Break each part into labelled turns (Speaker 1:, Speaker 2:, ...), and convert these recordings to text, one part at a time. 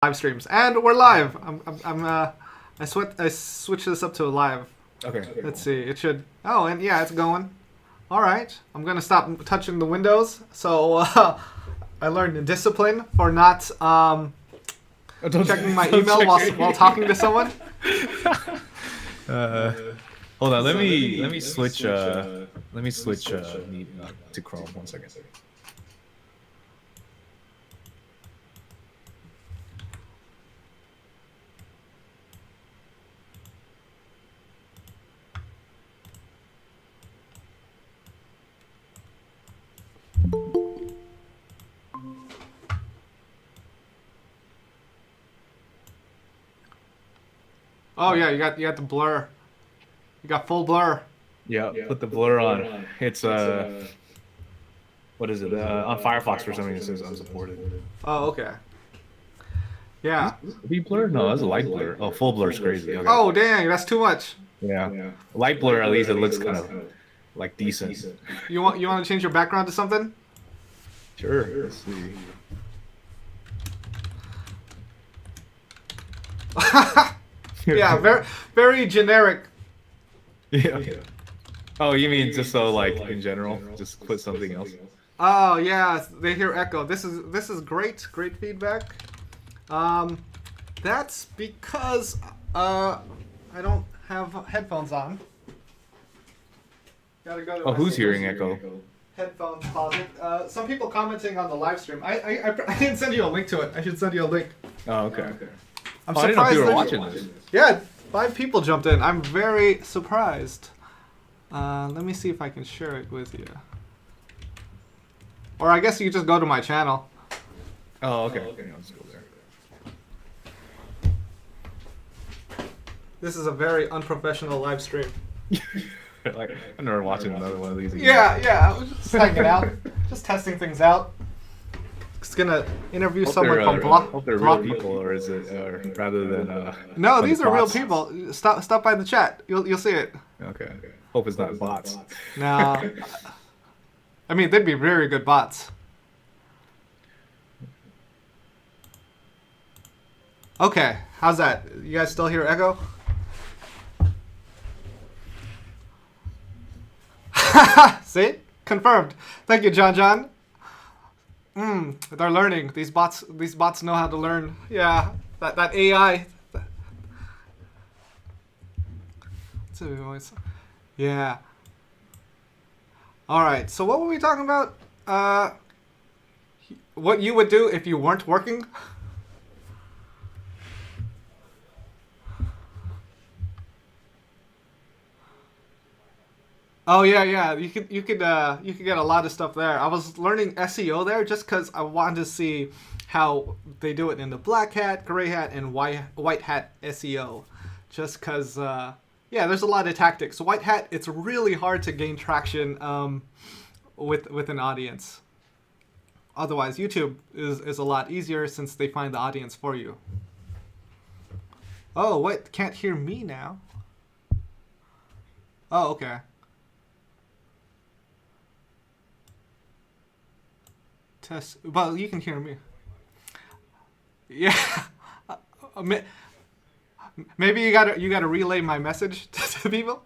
Speaker 1: Live streams, and we're live. I switched this up to live.
Speaker 2: Okay.
Speaker 1: Let's see. It should. Oh, and yeah, it's going. All right. I'm gonna stop touching the windows. So I learned discipline for not checking my email while talking to someone.
Speaker 2: Hold on. Let me switch. Let me switch to Chrome. 1 second.
Speaker 1: Oh yeah, you got the blur. You got full blur.
Speaker 2: Yeah, put the blur on. It's what is it? On Firefox for some reason it says unsupported.
Speaker 1: Oh okay. Yeah.
Speaker 2: Deep blur? No, that's a light blur. Oh, full blur is crazy. Okay.
Speaker 1: Oh dang, that's too much.
Speaker 2: Yeah. Light blur, at least it looks kind of like decent.
Speaker 1: You want to change your background to something?
Speaker 2: Sure. Let's see.
Speaker 1: Yeah, very generic.
Speaker 2: Yeah. Oh, you mean just so like in general? Just put something else.
Speaker 1: Oh yeah, they hear echo. This is great feedback. That's because I don't have headphones on. Gotta go to
Speaker 2: Oh,
Speaker 1: my
Speaker 2: who's hearing echo?
Speaker 1: headphone closet. Some people commenting on the live stream. I didn't send you a link to it. I should send you a link.
Speaker 2: Oh, okay.
Speaker 1: I'm
Speaker 2: I didn't know if you were
Speaker 1: surprised
Speaker 2: watching this.
Speaker 1: Yeah, 5 people jumped in. I'm very surprised. Let me see if I can share it with you. Or I guess you just go to my channel.
Speaker 2: Oh, okay. Yeah, let's go there.
Speaker 1: This is a very unprofessional live stream.
Speaker 2: Like, I'm never watching another one of these again.
Speaker 1: Yeah, I was just hanging out, just testing things out. Just gonna interview someone from Block.
Speaker 2: Hope they're real people, or is it, rather than
Speaker 1: No, these are real
Speaker 2: bots?
Speaker 1: people. Stop by the chat. You'll see it.
Speaker 2: Okay. Hope it's not bots.
Speaker 1: No, I mean they'd be very good bots. Okay, how's that? You guys still hear echo? See? Confirmed. Thank you, John. They're learning. These bots know how to learn. Yeah, that AI. Yeah. All right. So what were we talking about? What you would do if you weren't working? Oh yeah. You could get a lot of stuff there. I was learning SEO there just because I wanted to see how they do it in the black hat, gray hat, and white hat SEO. Just because, yeah, there's a lot of tactics. White hat, it's really hard to gain traction with an audience. Otherwise, YouTube is a lot easier since they find the audience for you. Oh, what? Can't hear me now? Oh, okay. Test. Well, you can hear me. Yeah. Maybe you gotta relay my message to people.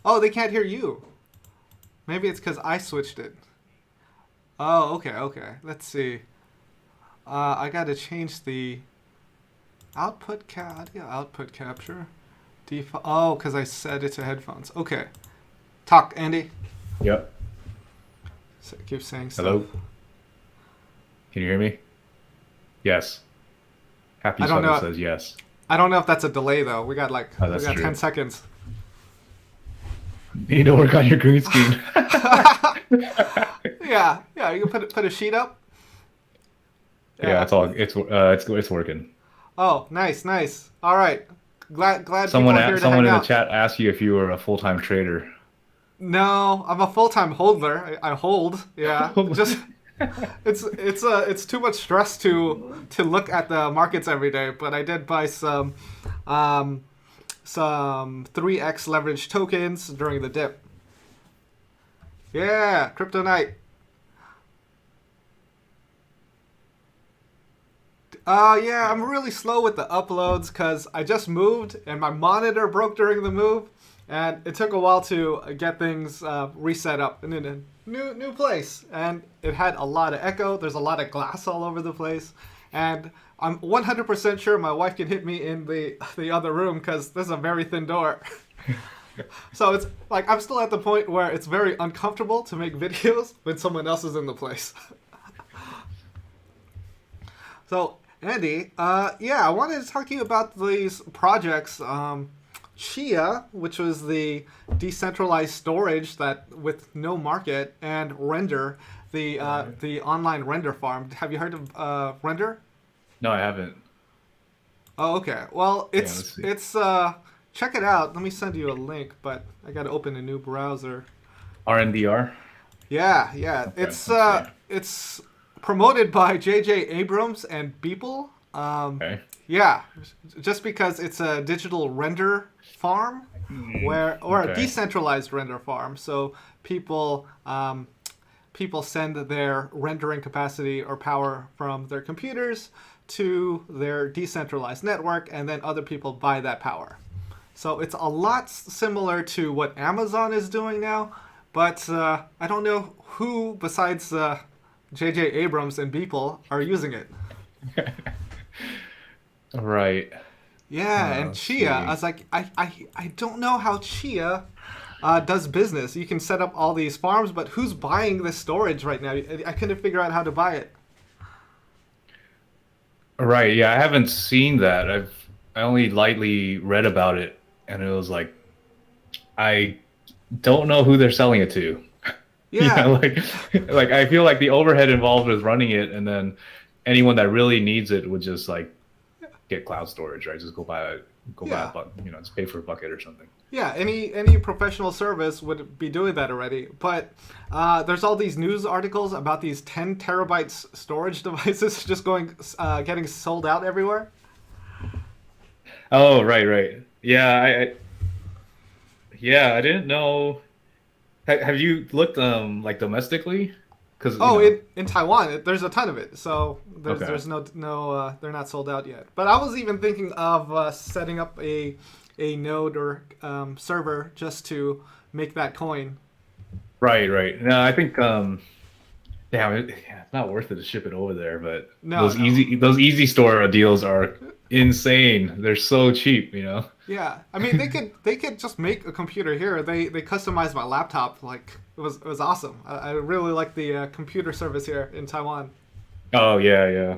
Speaker 1: Oh, they can't hear you. Maybe it's because I switched it. Oh, okay. Let's see. I gotta change the output capture. Default. Oh, because I set it to headphones. Okay. Talk, Andy.
Speaker 2: Yep.
Speaker 1: So keep saying stuff.
Speaker 2: Hello? Can you hear me? Yes. Happy
Speaker 1: I don't know.
Speaker 2: says yes.
Speaker 1: I don't know if that's a delay though. We got
Speaker 2: that's
Speaker 1: 10 seconds.
Speaker 2: You need to work on your green screen.
Speaker 1: Yeah. You can put a sheet up.
Speaker 2: Yeah, it's working.
Speaker 1: Oh, nice. All right. Glad
Speaker 2: Someone
Speaker 1: people are here to
Speaker 2: someone
Speaker 1: hang
Speaker 2: in
Speaker 1: out.
Speaker 2: the chat asked you if you were a full-time trader.
Speaker 1: No, I'm a full-time holder. I hold. Yeah. Just it's too much stress to look at the markets every day, but I did buy some 3x leverage tokens during the dip. Yeah, Kryptonite. Yeah, I'm really slow with the uploads because I just moved and my monitor broke during the move, and it took a while to get things reset up in a new place. And it had a lot of echo. There's a lot of glass all over the place, and I'm 100% sure my wife can hit me in the other room because there's a very thin door. So it's like I'm still at the point where it's very uncomfortable to make videos when someone else is in the place. So, Andy, yeah, I wanted to talk to you about these projects. Chia, which was the decentralized storage that with no market, and Render, the online render farm. Have you heard of Render?
Speaker 2: No, I haven't.
Speaker 1: Oh, okay. Well,
Speaker 2: Yeah, let's see.
Speaker 1: it's check it out. Let me send you a link, but I got to open a new browser.
Speaker 2: RNDR.
Speaker 1: Yeah.
Speaker 2: Okay,
Speaker 1: It's
Speaker 2: let's see.
Speaker 1: it's promoted by J.J. Abrams and Beeple.
Speaker 2: Okay.
Speaker 1: Yeah, just because it's a digital render farm, or a
Speaker 2: Okay.
Speaker 1: decentralized render farm, so people send their rendering capacity or power from their computers to their decentralized network, and then other people buy that power. So it's a lot similar to what Amazon is doing now, but I don't know who besides J.J. Abrams and Beeple are using it.
Speaker 2: Right.
Speaker 1: Yeah, and
Speaker 2: Let's
Speaker 1: Chia,
Speaker 2: see.
Speaker 1: I was like, I don't know how Chia does business. You can set up all these farms, but who's buying this storage right now? I couldn't figure out how to buy it.
Speaker 2: Right. Yeah, I haven't seen that. I only lightly read about it, and it was like I don't know who they're selling it to.
Speaker 1: Yeah,
Speaker 2: Like I feel like the overhead involved with running it, and then anyone that really needs it would just like get cloud storage, right? Just go buy
Speaker 1: Yeah.
Speaker 2: a bucket, just pay for a bucket or something.
Speaker 1: yeah. Any professional service would be doing that already. But there's all these news articles about these 10 terabytes storage devices just getting sold out everywhere.
Speaker 2: Oh, right. Yeah, I didn't know. Have you looked like domestically? Because
Speaker 1: Oh, in Taiwan, there's a ton of it. So
Speaker 2: okay,
Speaker 1: there's no they're not sold out yet. But I was even thinking of setting up a node or server just to make that coin.
Speaker 2: right. No, I think yeah, it's not worth it to ship it over there. But
Speaker 1: No, no.
Speaker 2: those easy store deals are insane. They're so cheap.
Speaker 1: Yeah, I mean they could just make a computer here. They customized my laptop. Like it was awesome. I really like the computer service here in Taiwan.
Speaker 2: Oh yeah.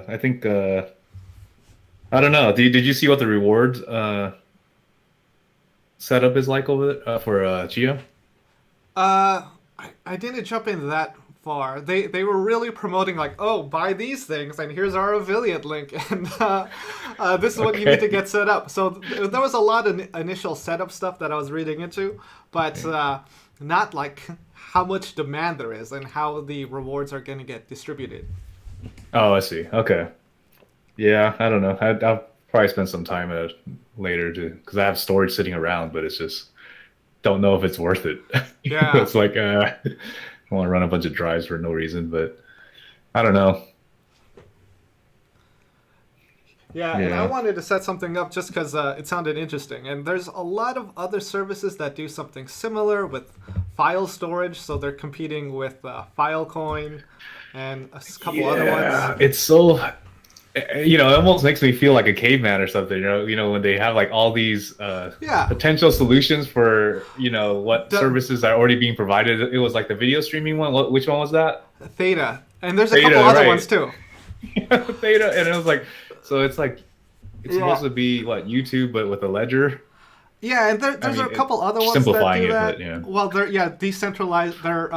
Speaker 2: I think I don't know. Did you see what the rewards setup is like over for Chia?
Speaker 1: I didn't jump into that far. They were really promoting like, oh, buy these things, and here's our affiliate link, and this is what you need to
Speaker 2: Okay.
Speaker 1: get set up. So there was a lot of initial setup stuff that I was reading into, but not like how much demand there is and how the rewards are going to get distributed.
Speaker 2: Oh, I see. Okay. Yeah, I don't know. I'll probably spend some time later because I have storage sitting around, but it's just don't know if it's worth it.
Speaker 1: Yeah.
Speaker 2: It's like I want to run a bunch of drives for no reason, but I don't know.
Speaker 1: Yeah, and I
Speaker 2: Yeah.
Speaker 1: wanted to set something up just because it sounded interesting. And there's a lot of other services that do something similar with file storage. So they're competing with Filecoin and couple other
Speaker 2: Yeah,
Speaker 1: ones.
Speaker 2: it's so it almost makes me feel like a caveman or something. When they have like all these
Speaker 1: Yeah,
Speaker 2: potential solutions for what
Speaker 1: the
Speaker 2: services are already being provided. It was like the video streaming one. Which one was that?
Speaker 1: Theta. And there's a
Speaker 2: Theta,
Speaker 1: couple other ones
Speaker 2: right?
Speaker 1: too.
Speaker 2: Theta, and it was like, so it's like it's
Speaker 1: Yeah.
Speaker 2: supposed to be what YouTube, but with a ledger.
Speaker 1: Yeah, and
Speaker 2: I
Speaker 1: there's
Speaker 2: mean,
Speaker 1: a couple other ones that
Speaker 2: simplifying
Speaker 1: do
Speaker 2: it,
Speaker 1: that.
Speaker 2: but yeah.
Speaker 1: Well, they're decentralized. They're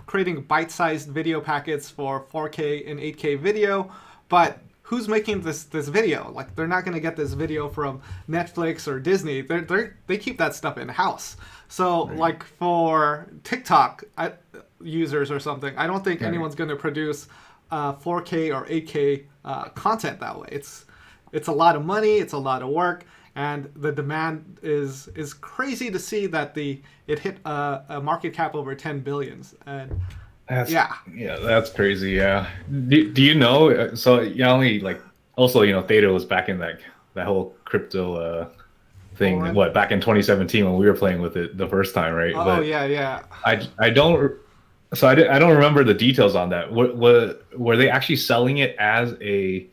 Speaker 1: creating bite-sized video packets for 4K and 8K video, but who's making this video? Like they're not going to get this video from Netflix or Disney. They keep that stuff in house. So like for TikTok users or something, I don't think
Speaker 2: Right.
Speaker 1: anyone's going to produce 4K or 8K content that way. It's a lot of money, it's a lot of work, and the demand is crazy to see that it hit a market cap over 10 billions. And
Speaker 2: That's
Speaker 1: Yeah.
Speaker 2: yeah, that's crazy. Yeah. Do you know? So yeah, only like also Theta was back in that whole crypto
Speaker 1: Bull
Speaker 2: thing.
Speaker 1: Run.
Speaker 2: What back in 2017 when we were playing with it the first time, right?
Speaker 1: Oh
Speaker 2: But
Speaker 1: yeah, yeah.
Speaker 2: I don't. So I don't remember the details on that. Were they actually selling it as a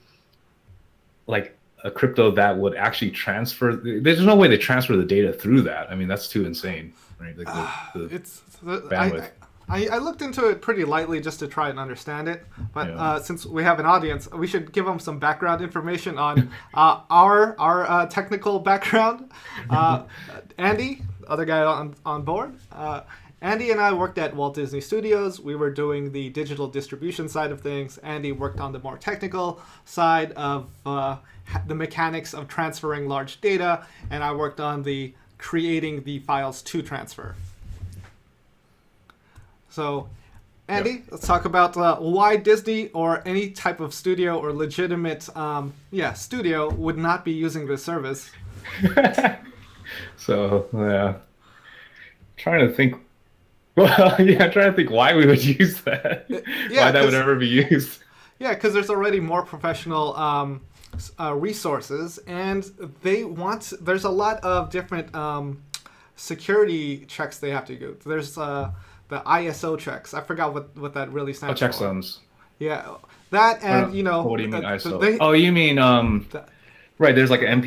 Speaker 2: like a crypto that would actually transfer? There's no way they transfer the data through that. I mean, that's too insane, right? Like the
Speaker 1: It's
Speaker 2: bandwidth.
Speaker 1: I looked into it pretty lightly just to try and understand it, but
Speaker 2: Yeah.
Speaker 1: since we have an audience, we should give them some background information on our technical background. Andy, other guy on board. Andy and I worked at Walt Disney Studios. We were doing the digital distribution side of things. Andy worked on the more technical side of the mechanics of transferring large data, and I worked on the creating the files to transfer. So, Andy,
Speaker 2: Yep.
Speaker 1: let's talk about why Disney or any type of studio or legitimate, studio would not be using this service.
Speaker 2: So yeah, trying to think. Well, yeah, trying to think why we would use that.
Speaker 1: Yeah,
Speaker 2: Why that would
Speaker 1: because
Speaker 2: ever be used.
Speaker 1: there's already more professional resources, and they want. There's a lot of different security checks they have to go. There's the ISO checks. I forgot what that really
Speaker 2: Oh,
Speaker 1: stands for.
Speaker 2: checksums.
Speaker 1: Yeah, that
Speaker 2: I
Speaker 1: and
Speaker 2: don't- what do you mean ISO?
Speaker 1: they
Speaker 2: Oh, you mean
Speaker 1: the,
Speaker 2: right? There's like an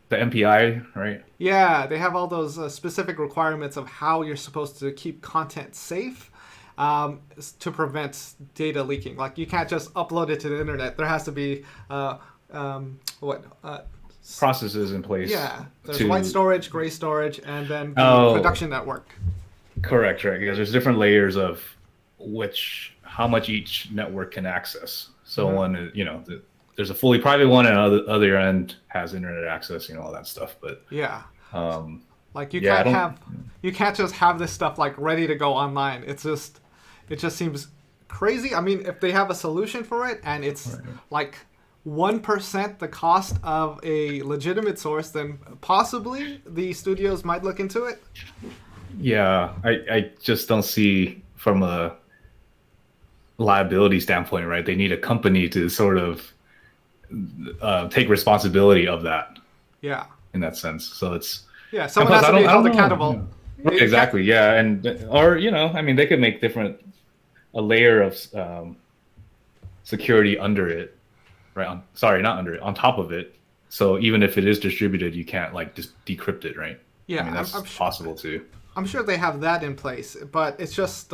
Speaker 2: the MPI, right?
Speaker 1: yeah, they have all those specific requirements of how you're supposed to keep content safe to prevent data leaking. Like you can't just upload it to the internet. There has to be what
Speaker 2: Processes in place.
Speaker 1: yeah. There's
Speaker 2: to
Speaker 1: white storage, gray storage, and then the
Speaker 2: Oh.
Speaker 1: production network.
Speaker 2: correct, right? Because there's different layers of how much each network can access. So
Speaker 1: Mhm.
Speaker 2: one is, there's a fully private one, and other end has internet access, all that stuff. But
Speaker 1: Yeah.
Speaker 2: um,
Speaker 1: Like you
Speaker 2: Yeah, I
Speaker 1: can't
Speaker 2: don't-
Speaker 1: have you can't just have this stuff like ready to go online. It just seems crazy. I mean, if they have a solution for it and it's
Speaker 2: Right.
Speaker 1: like 1% the cost of a legitimate source, then possibly the studios might look into it.
Speaker 2: yeah, I just don't see from a liability standpoint, right? They need a company to sort of take responsibility of that
Speaker 1: Yeah.
Speaker 2: in that sense. So it's
Speaker 1: Yeah, someone
Speaker 2: plus,
Speaker 1: has to
Speaker 2: I
Speaker 1: be
Speaker 2: don't
Speaker 1: held
Speaker 2: know.
Speaker 1: accountable.
Speaker 2: Right,
Speaker 1: It can't-
Speaker 2: exactly, yeah, and or I mean, they could make a layer of security under it, right? Sorry, not under it, on top of it. So even if it is distributed, you can't like just decrypt it, right?
Speaker 1: Yeah,
Speaker 2: I mean that's
Speaker 1: I'm sure,
Speaker 2: possible too.
Speaker 1: I'm sure they have that in place, but it's just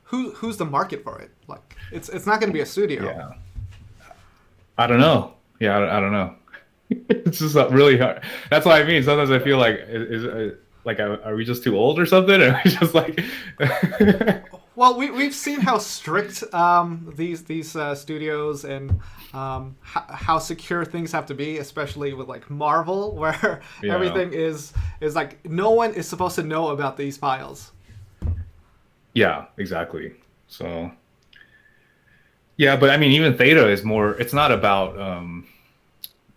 Speaker 1: who's the market for it? Like it's not going to be a studio.
Speaker 2: Yeah, I don't know. Yeah, I don't know. It's just really hard. That's what I mean. Sometimes I feel like are we just too old or something? Or are we just like
Speaker 1: Well, we've seen how strict these studios and how secure things have to be, especially with like Marvel, where
Speaker 2: Yeah.
Speaker 1: everything is like no one is supposed to know about these files.
Speaker 2: Yeah, exactly. So yeah, but I mean, even Theta is more. It's not about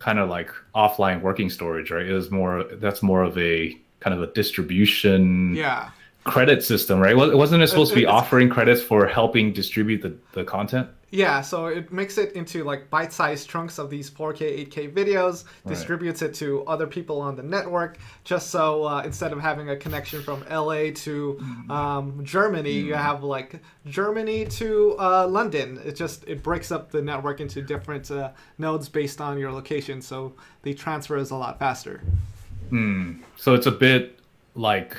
Speaker 2: kind of like offline working storage, right? That's more of a kind of a distribution
Speaker 1: Yeah,
Speaker 2: credit system, right? Wasn't it supposed to be
Speaker 1: It's-
Speaker 2: offering credits for helping distribute the content?
Speaker 1: yeah. So it makes it into like bite-sized chunks of these 4K, 8K videos, distributes it to other people on the network, just so instead of having a connection from LA to Germany, you have like Germany to London. It breaks up the network into different nodes based on your location, so the transfer is a lot faster.
Speaker 2: So it's a bit like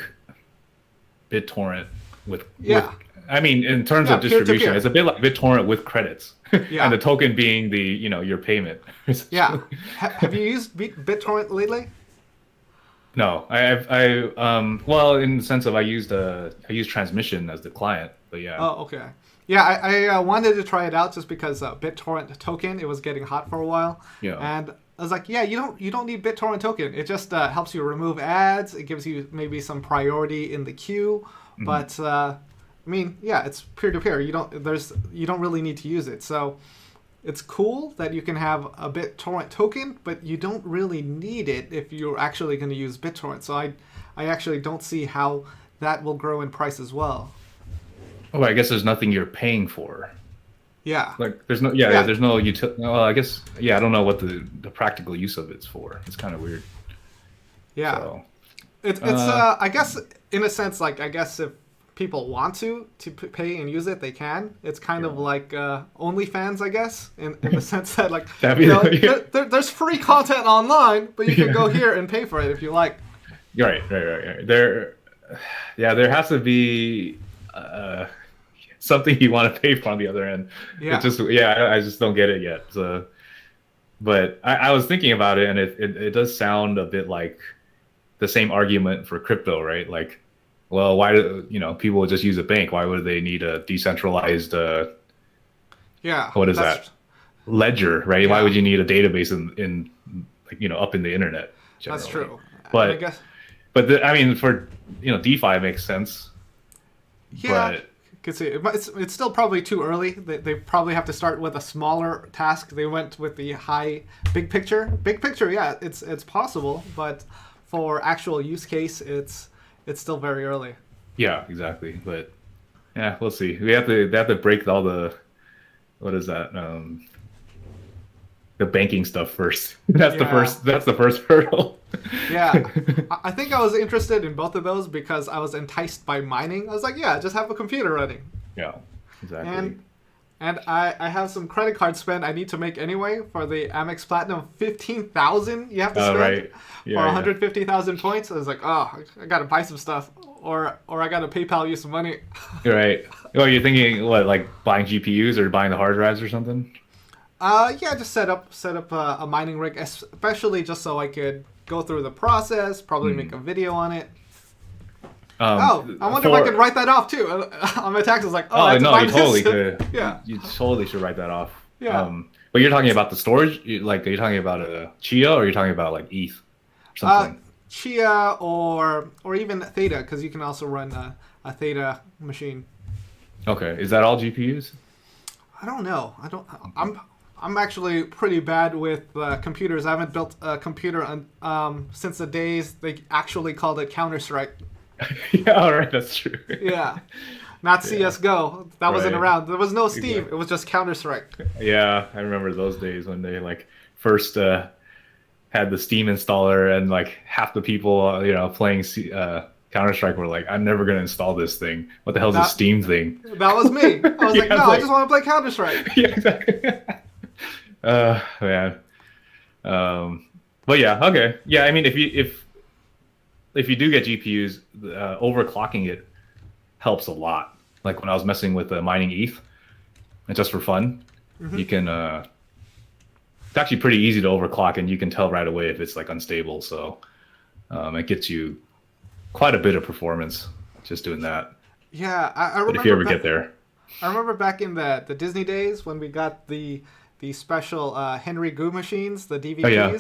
Speaker 2: BitTorrent with
Speaker 1: Yeah.
Speaker 2: I mean, in terms
Speaker 1: Yeah,
Speaker 2: of distribution,
Speaker 1: peer-to-peer.
Speaker 2: it's a bit like BitTorrent with credits,
Speaker 1: Yeah.
Speaker 2: and the token being the your payment.
Speaker 1: Yeah. Have you used BitTorrent lately?
Speaker 2: No, well, in the sense of I used Transmission as the client, but yeah.
Speaker 1: Oh, okay. Yeah, I wanted to try it out just because BitTorrent token, it was getting hot for a while.
Speaker 2: Yeah.
Speaker 1: And I was like, yeah, you don't need BitTorrent token. It just helps you remove ads. It gives you maybe some priority in the queue. But I mean, yeah, it's peer to peer. You don't really need to use it. So it's cool that you can have a BitTorrent token, but you don't really need it if you're actually going to use BitTorrent. So I actually don't see how that will grow in price as well.
Speaker 2: Oh, I guess there's nothing you're paying for.
Speaker 1: Yeah.
Speaker 2: Like there's no
Speaker 1: Yeah.
Speaker 2: there's no well, I guess I don't know what the practical use of it's for. It's kind of weird.
Speaker 1: Yeah.
Speaker 2: So
Speaker 1: It's
Speaker 2: uh
Speaker 1: I guess in a sense, like, I guess if people want to pay and use it, they can. It's kind of
Speaker 2: yeah.
Speaker 1: like OnlyFans, I guess, in the sense that, like,
Speaker 2: That'd be yeah.
Speaker 1: there's free content online, but you can go
Speaker 2: Yeah.
Speaker 1: here and pay for it if you like.
Speaker 2: Right. There has to be something you want to pay for on the other end. It
Speaker 1: Yeah.
Speaker 2: just I just don't get it yet. So, but I was thinking about it, and it does sound a bit like the same argument for crypto, right? Like, well, why do people would just use a bank? Why would they need a decentralized
Speaker 1: Yeah.
Speaker 2: what is
Speaker 1: That's
Speaker 2: that ledger, right? Why
Speaker 1: yeah.
Speaker 2: would you need a database in like up in the internet
Speaker 1: That's
Speaker 2: generally?
Speaker 1: true. And I
Speaker 2: But
Speaker 1: guess
Speaker 2: I mean, for DeFi makes sense,
Speaker 1: yeah.
Speaker 2: but
Speaker 1: Could see it's still probably too early. They probably have to start with a smaller task. They went with the high big picture. Big picture, yeah, it's possible, but for actual use case, it's still very early.
Speaker 2: yeah, exactly. But yeah, we'll see. They have to break all the what is that the banking stuff first.
Speaker 1: Yeah,
Speaker 2: That's the first hurdle.
Speaker 1: yeah. I think I was interested in both of those because I was enticed by mining. I was like, yeah, just have a computer running.
Speaker 2: Yeah, exactly.
Speaker 1: And I have some credit card spend I need to make anyway for the Amex Platinum 15,000 you have to spend
Speaker 2: Right.
Speaker 1: for
Speaker 2: Yeah,
Speaker 1: 150,000 points. I was like, oh, I gotta buy some stuff, or I gotta PayPal you some money.
Speaker 2: You're right. Oh, you're thinking what, like buying GPUs or buying the hard drives or something?
Speaker 1: Yeah, just set up a mining rig, especially just so I could go through the process, probably make a video on it. Oh, I wonder if I could write that off too on my taxes. Like, oh, I
Speaker 2: Oh
Speaker 1: have to
Speaker 2: no,
Speaker 1: buy
Speaker 2: you
Speaker 1: this.
Speaker 2: totally could.
Speaker 1: Yeah.
Speaker 2: You totally should write that off.
Speaker 1: Yeah.
Speaker 2: But you're talking about the storage, like are you talking about a Chia or are you talking about like ETH or something?
Speaker 1: Chia or even Theta, because you can also run a Theta machine.
Speaker 2: Okay, is that all GPUs?
Speaker 1: I don't know. I'm actually pretty bad with computers. I haven't built a computer since the days they actually called it Counter Strike.
Speaker 2: Yeah, all right, that's true.
Speaker 1: Yeah, not CS:GO. That wasn't
Speaker 2: Right.
Speaker 1: around. There was no Steam.
Speaker 2: Exactly.
Speaker 1: It was just Counter Strike.
Speaker 2: Yeah, I remember those days when they like first had the Steam installer and like half the people playing Counter Strike were like, I'm never gonna install this thing. What the hell is this Steam thing?
Speaker 1: That was me. I was like,
Speaker 2: Yeah,
Speaker 1: no, I
Speaker 2: like-
Speaker 1: just want to play Counter Strike.
Speaker 2: Yeah, exactly. Man. But yeah, okay. Yeah, I mean, if you do get GPUs, overclocking it helps a lot. Like when I was messing with mining ETH, and just for fun, you can. It's actually pretty easy to overclock, and you can tell right away if it's like unstable. So it gets you quite a bit of performance just doing that.
Speaker 1: Yeah, I
Speaker 2: But
Speaker 1: remember.
Speaker 2: if you ever get there,
Speaker 1: I remember back in the Disney days when we got the special Henry Goo machines, the DVPs.
Speaker 2: Oh, yeah.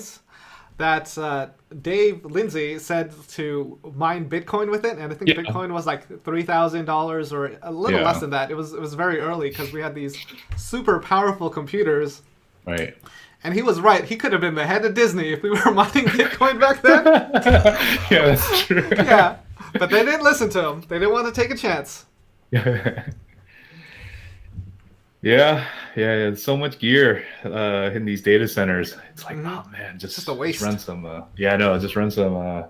Speaker 1: That Dave Lindsay said to mine Bitcoin with it, and I think
Speaker 2: Yeah.
Speaker 1: Bitcoin was like $3,000 or a little
Speaker 2: Yeah.
Speaker 1: less than that. It was very early because we had these super powerful computers,
Speaker 2: right?
Speaker 1: and he was right. He could have been the head of Disney if we were mining Bitcoin back then.
Speaker 2: Yeah, that's true.
Speaker 1: Yeah, but they didn't listen to him. They didn't want to take a chance.
Speaker 2: Yeah, so much gear in these data centers. It's like, oh man, just
Speaker 1: a waste.
Speaker 2: run some. Just run some.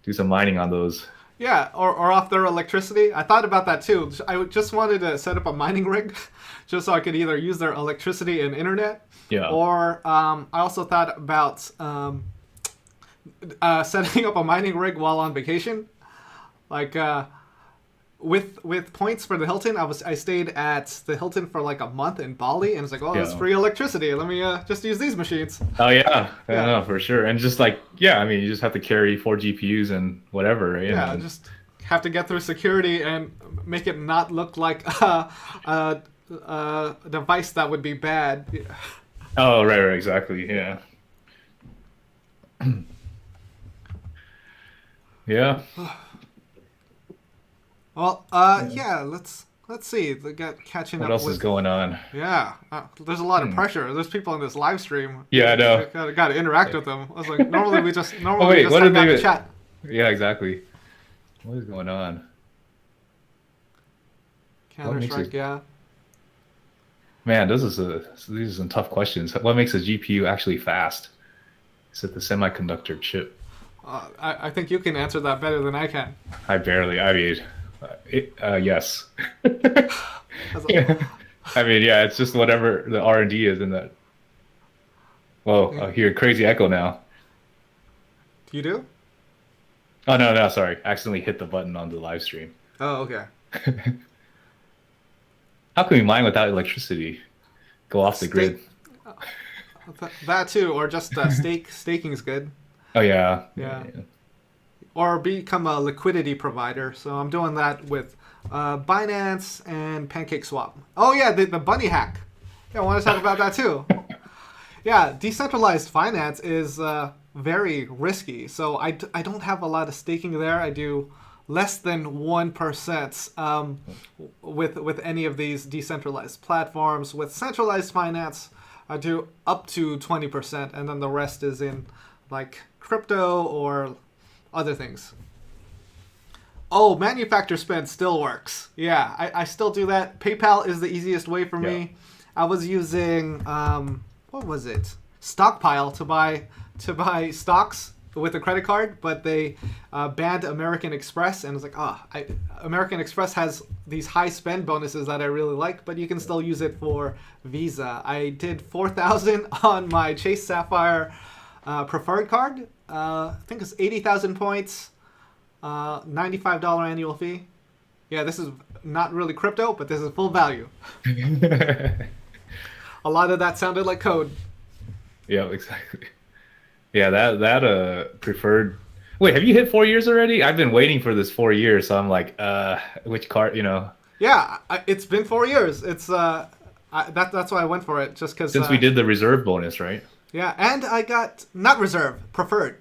Speaker 2: Do some mining on those.
Speaker 1: Yeah, or off their electricity. I thought about that too. I just wanted to set up a mining rig just so I could either use their electricity and internet.
Speaker 2: Yeah.
Speaker 1: Or I also thought about setting up a mining rig while on vacation. Like with points for the Hilton, I stayed at the Hilton for like a month in Bali, and it's like, oh, it's
Speaker 2: Yeah.
Speaker 1: free electricity. Let me just use these machines.
Speaker 2: Oh yeah,
Speaker 1: Yeah.
Speaker 2: no, for sure. And just like, I mean, you just have to carry 4 GPUs and whatever, right?
Speaker 1: Yeah,
Speaker 2: And
Speaker 1: just have to get through security and make it not look like a device that would be bad.
Speaker 2: oh, right, exactly, yeah. Yeah.
Speaker 1: Well, yeah, let's see. They got catching
Speaker 2: What
Speaker 1: up
Speaker 2: else
Speaker 1: with.
Speaker 2: is going on?
Speaker 1: Yeah, there's a lot of pressure. There's people in this live stream.
Speaker 2: Yeah, I know.
Speaker 1: Got to interact with them. I was like, normally we just
Speaker 2: wait, what
Speaker 1: hang
Speaker 2: did
Speaker 1: out
Speaker 2: they-
Speaker 1: and chat.
Speaker 2: Yeah, exactly. What is going on?
Speaker 1: Counter Strike, yeah.
Speaker 2: Man, these are some tough questions. What makes a GPU actually fast? Is it the semiconductor chip?
Speaker 1: I think you can answer that better than I can.
Speaker 2: I barely. I mean, yes.
Speaker 1: As
Speaker 2: Yeah. I mean, yeah, it's just whatever the R&D is in that. Whoa, I hear crazy echo now.
Speaker 1: You do?
Speaker 2: Oh no, no, sorry. Accidentally hit the button on the live stream.
Speaker 1: Oh, okay.
Speaker 2: How can we mine without electricity? Go off the grid.
Speaker 1: That too, or just staking is good.
Speaker 2: Oh yeah.
Speaker 1: Yeah. Or become a liquidity provider. So I'm doing that with Binance and PancakeSwap. Oh yeah, the bunny hack. Yeah, I want to talk about that too. Yeah, decentralized finance is very risky. So I don't have a lot of staking there. I do less than 1% with any of these decentralized platforms. With centralized finance, I do up to 20%, and then the rest is in like crypto or other things. Oh, manufacturer spend still works. Yeah, I still do that. PayPal is the easiest way for me. I was using what was it? Stockpile to buy stocks with a credit card, but they banned American Express, and it's like, American Express has these high spend bonuses that I really like, but you can still use it for Visa. I did 4,000 on my Chase Sapphire preferred card. I think it's 80,000 points, $95 annual fee. Yeah, this is not really crypto, but this is full value. A lot of that sounded like code.
Speaker 2: Yeah, exactly. Yeah, that preferred. Wait, have you hit 4 years already? I've been waiting for this 4 years, so I'm like, which card?
Speaker 1: Yeah, it's been 4 years. It's that's why I went for it, just because.
Speaker 2: Since we did the reserve bonus, right?
Speaker 1: Yeah, and I got not reserve, preferred.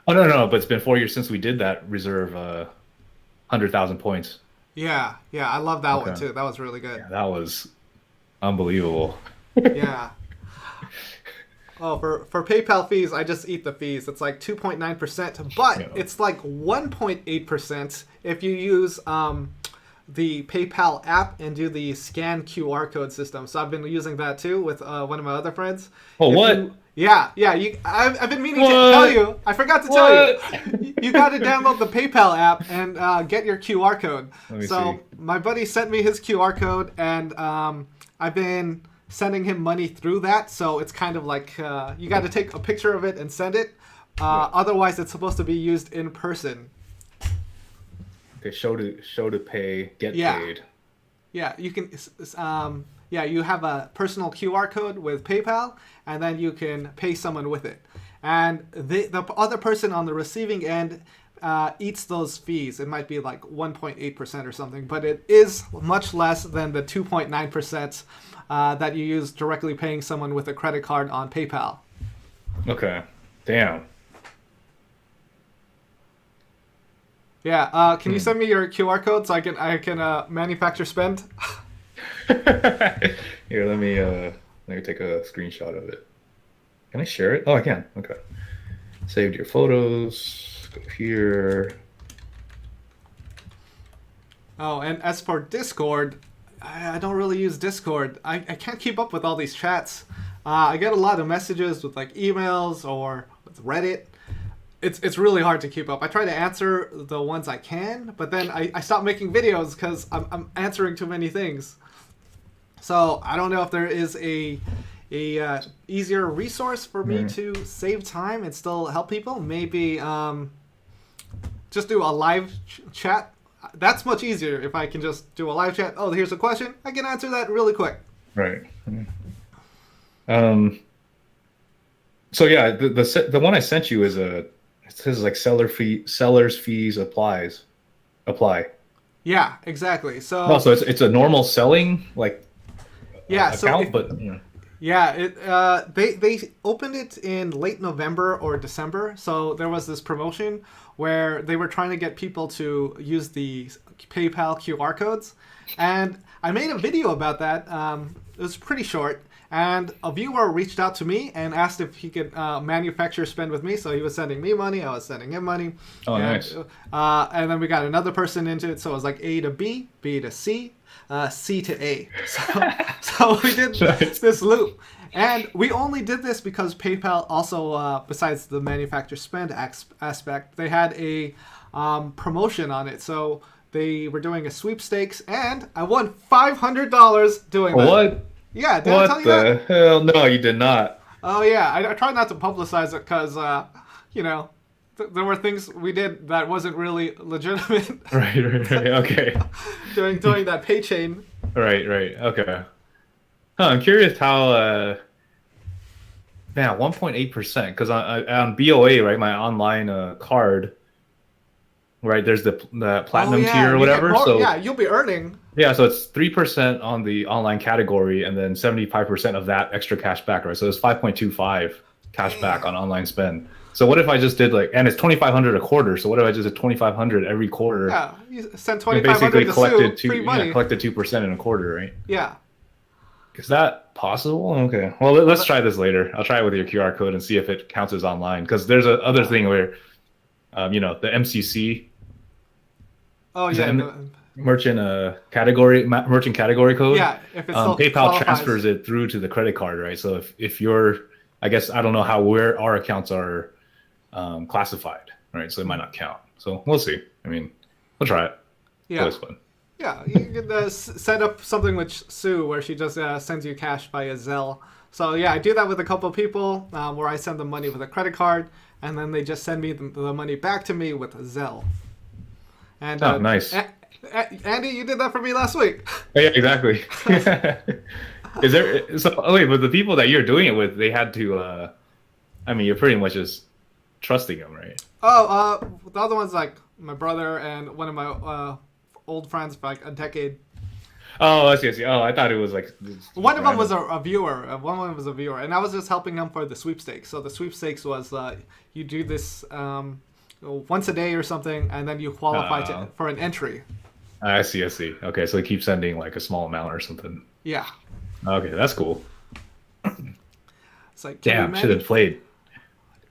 Speaker 2: Oh no, but it's been 4 years since we did that reserve 100,000 points.
Speaker 1: Yeah, I love that one too. That was really good.
Speaker 2: Yeah, that was unbelievable.
Speaker 1: Yeah. Oh, for PayPal fees, I just eat the fees. It's like 2.9%, but it's like 1.8% if you use the PayPal app and do the scan QR code system. So I've been using that too with one of my other friends.
Speaker 2: Oh, what?
Speaker 1: Yeah. I've been meaning to tell you. I forgot to tell you. You got to download the PayPal app and get your QR code.
Speaker 2: Let me see.
Speaker 1: My buddy sent me his QR code, and I've been sending him money through that. So it's kind of like you got to take a picture of it and send it. Otherwise, it's supposed to be used in person.
Speaker 2: Okay, show to pay, get paid.
Speaker 1: Yeah, you can. You have a personal QR code with PayPal, and then you can pay someone with it. And the other person on the receiving end eats those fees. It might be like 1.8% or something, but it is much less than the 2.9% that you use directly paying someone with a credit card on PayPal.
Speaker 2: Okay, damn.
Speaker 1: Yeah, can you send me your QR code so I can manufacture spend?
Speaker 2: Here, let me take a screenshot of it. Can I share it? Oh, I can. Okay. Saved your photos. Go here.
Speaker 1: Oh, and as for Discord, I don't really use Discord. I can't keep up with all these chats. I get a lot of messages with like emails or with Reddit. It's really hard to keep up. I try to answer the ones I can, but then I stop making videos because I'm answering too many things. So I don't know if there is a easier resource for me to save time and still help people. Maybe just do a live chat. That's much easier if I can just do a live chat. Oh, here's a question. I can answer that really quick.
Speaker 2: Right. So yeah, the one I sent you is it says like seller's fees apply.
Speaker 1: Yeah, exactly. So
Speaker 2: also it's a normal selling like account, but
Speaker 1: yeah, they opened it in late November or December. So there was this promotion where they were trying to get people to use the PayPal QR codes, and I made a video about that. It was pretty short. And a viewer reached out to me and asked if he could manufacture spend with me. So he was sending me money, I was sending him money.
Speaker 2: Oh,
Speaker 1: and,
Speaker 2: nice.
Speaker 1: And then we got another person into it. So it was like A to B, B to C. C to A. So we did
Speaker 2: Nice.
Speaker 1: this loop. And we only did this because PayPal also, besides the manufacturer spend aspect, they had a promotion on it. So they were doing a sweepstakes, and I won $500 doing that.
Speaker 2: What?
Speaker 1: Yeah, did I tell
Speaker 2: What
Speaker 1: you that?
Speaker 2: the hell? No, you did not.
Speaker 1: Oh yeah, I try not to publicize it because, you know, there were things we did that wasn't really legitimate
Speaker 2: Right. Okay.
Speaker 1: during that pay chain.
Speaker 2: Right. Okay. Huh, I'm curious how. Man, 1.8%. Because on BOA, right, my online card, right, there's the platinum tier or
Speaker 1: you get
Speaker 2: whatever.
Speaker 1: more-
Speaker 2: So
Speaker 1: yeah, you'll be earning.
Speaker 2: yeah, so it's 3% on the online category, and then 75% of that extra cash back, right? So it's 5.25 cash back on online spend. So what if I just did like, and it's 2,500 a quarter. So what if I just did 2,500 every quarter?
Speaker 1: Yeah, you send
Speaker 2: And
Speaker 1: 2,500
Speaker 2: basically
Speaker 1: to
Speaker 2: collected
Speaker 1: Sue, free money.
Speaker 2: collected 2% in a quarter, right?
Speaker 1: Yeah.
Speaker 2: Is that possible? Okay. Well, let's try this later. I'll try it with your QR code and see if it counts as online. Because there's a other thing where, the MCC
Speaker 1: Oh
Speaker 2: Is
Speaker 1: yeah.
Speaker 2: it merchant merchant category code.
Speaker 1: Yeah, if it still
Speaker 2: PayPal
Speaker 1: qualifies.
Speaker 2: transfers it through to the credit card, right? So if you're, I guess I don't know where our accounts are classified, right? So it might not count. So we'll see. I mean, we'll try it.
Speaker 1: Yeah.
Speaker 2: It's fun.
Speaker 1: Yeah, you can set up something with Sue where she just sends you cash via Zelle. So yeah, I do that with a couple of people where I send them money with a credit card, and then they just send me the money back to me with Zelle. And
Speaker 2: Nice.
Speaker 1: Andy, you did that for me last week.
Speaker 2: Yeah, exactly. Is there so? Oh wait, but the people that you're doing it with, they had to. I mean, you're pretty much just trusting them, right?
Speaker 1: Oh, the other one's like my brother and one of my old friends for like a decade.
Speaker 2: Oh, I see. Oh, I thought it was like
Speaker 1: One of them was a viewer. One of them was a viewer, and I was just helping them for the sweepstakes. So the sweepstakes was you do this once a day or something, and then you qualify for an entry.
Speaker 2: I see. Okay, so they keep sending like a small amount or something.
Speaker 1: Yeah.
Speaker 2: Okay, that's cool.
Speaker 1: It's like
Speaker 2: Damn, should have played.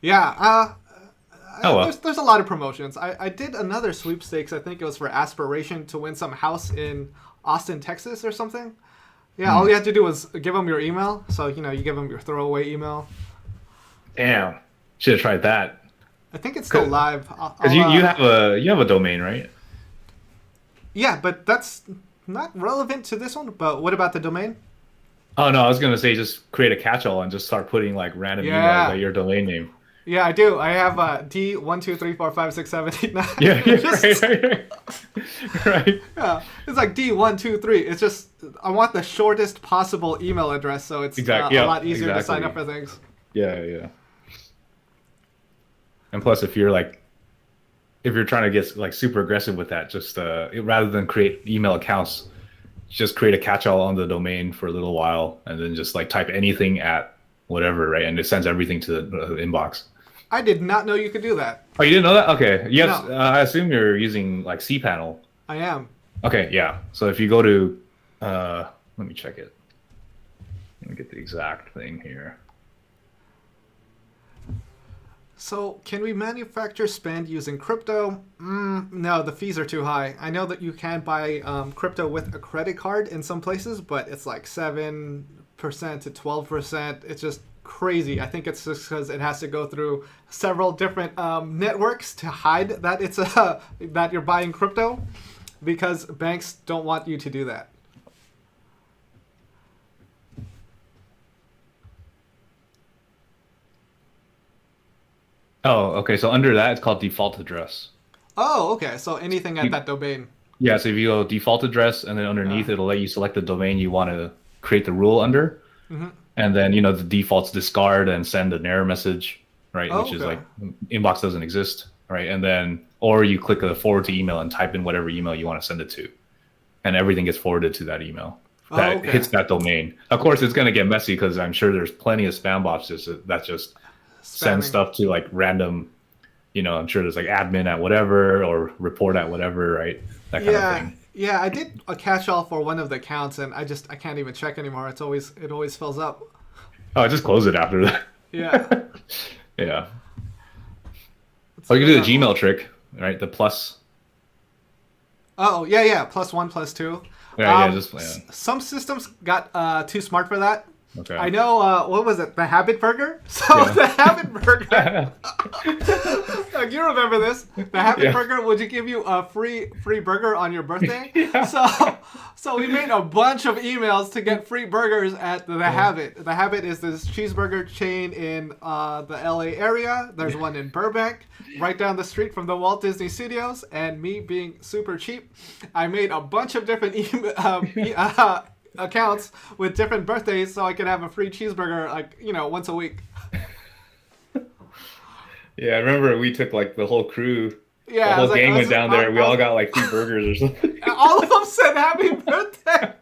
Speaker 1: Yeah.
Speaker 2: Oh well.
Speaker 1: There's a lot of promotions. I did another sweepstakes. I think it was for Aspiration to win some house in Austin, Texas, or something. Yeah, all you had to do was give them your email. So you give them your throwaway email.
Speaker 2: Damn, should have tried that.
Speaker 1: I think it's still live.
Speaker 2: Because you have a domain, right?
Speaker 1: Yeah, but that's not relevant to this one. But what about the domain?
Speaker 2: Oh no, I was gonna say just create a catch-all and just start putting like random emails at your domain name.
Speaker 1: Yeah, I do. I have D123456789.
Speaker 2: Yeah, right.
Speaker 1: Yeah, it's like D123. It's just I want the shortest possible email address, so it's a lot easier to sign up for things.
Speaker 2: Yeah. And plus, if you're trying to get like super aggressive with that, just rather than create email accounts, just create a catch-all on the domain for a little while, and then just like type anything at whatever, right? And it sends everything to the inbox.
Speaker 1: I did not know you could do that.
Speaker 2: Oh, you didn't know that? Okay. Yes.
Speaker 1: No.
Speaker 2: I assume you're using like cPanel.
Speaker 1: I am.
Speaker 2: Okay. Yeah. So if you go to, let me check it. Let me get the exact thing here.
Speaker 1: So, can we manufacture spend using crypto? No, the fees are too high. I know that you can buy crypto with a credit card in some places, but it's like 7% to 12%. It's just crazy. I think it's just because it has to go through several different networks to hide that it's that you're buying crypto, because banks don't want you to do that.
Speaker 2: Oh, okay. So under that, it's called default address.
Speaker 1: Oh, okay. So anything at that domain.
Speaker 2: Yeah. So if you go default address, and then underneath, it'll let you select the domain you want to create the rule under.
Speaker 1: Mm-hmm.
Speaker 2: And then, the defaults discard and send an error message, right? Which is like inbox doesn't exist, right? And then, or you click a forward to email and type in whatever email you want to send it to. And everything gets forwarded to that email that hits that domain. Of course, it's going to get messy because I'm sure there's plenty of spam bots that just send stuff to like random, I'm sure there's like admin at whatever or report at whatever, right? That kind of thing.
Speaker 1: Yeah, I did a catch-all for one of the accounts, and I can't even check anymore. It always fills up.
Speaker 2: Oh, just close it after that.
Speaker 1: Yeah.
Speaker 2: Yeah. Or you can do the Gmail trick, right? The plus.
Speaker 1: Oh, yeah, +1, +2.
Speaker 2: Right, yeah, just playing.
Speaker 1: Some systems got too smart for that.
Speaker 2: Okay.
Speaker 1: I know, what was it? The Habit Burger? So
Speaker 2: Yeah.
Speaker 1: the Habit Burger, like, you remember this? The Habit
Speaker 2: Yeah.
Speaker 1: Burger would you give you a free burger on your birthday?
Speaker 2: Yeah.
Speaker 1: So we made a bunch of emails to get free burgers at the Habit. The Habit is this cheeseburger chain in the LA area. There's one in Burbank, right down the street from the Walt Disney Studios. And me being super cheap, I made a bunch of different accounts with different birthdays so I could have a free cheeseburger, like, once a week.
Speaker 2: Yeah, I remember we took like the whole crew,
Speaker 1: Yeah,
Speaker 2: the
Speaker 1: I
Speaker 2: whole
Speaker 1: was like,
Speaker 2: gang
Speaker 1: I was
Speaker 2: went down
Speaker 1: just-
Speaker 2: there. We all got like 2 burgers or something.
Speaker 1: all of them said happy birthday.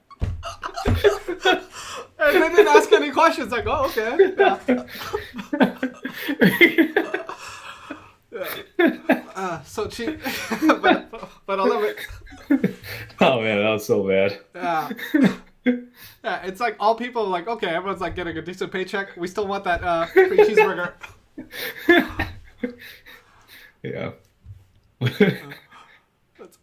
Speaker 1: And they didn't ask any questions. Like, oh, okay. Yeah. So cheap. but I love it.
Speaker 2: Oh man, that was so bad.
Speaker 1: Yeah. Yeah, it's like all people are like, okay, everyone's like getting a decent paycheck. We still want that free cheeseburger.
Speaker 2: Yeah.
Speaker 1: Let's-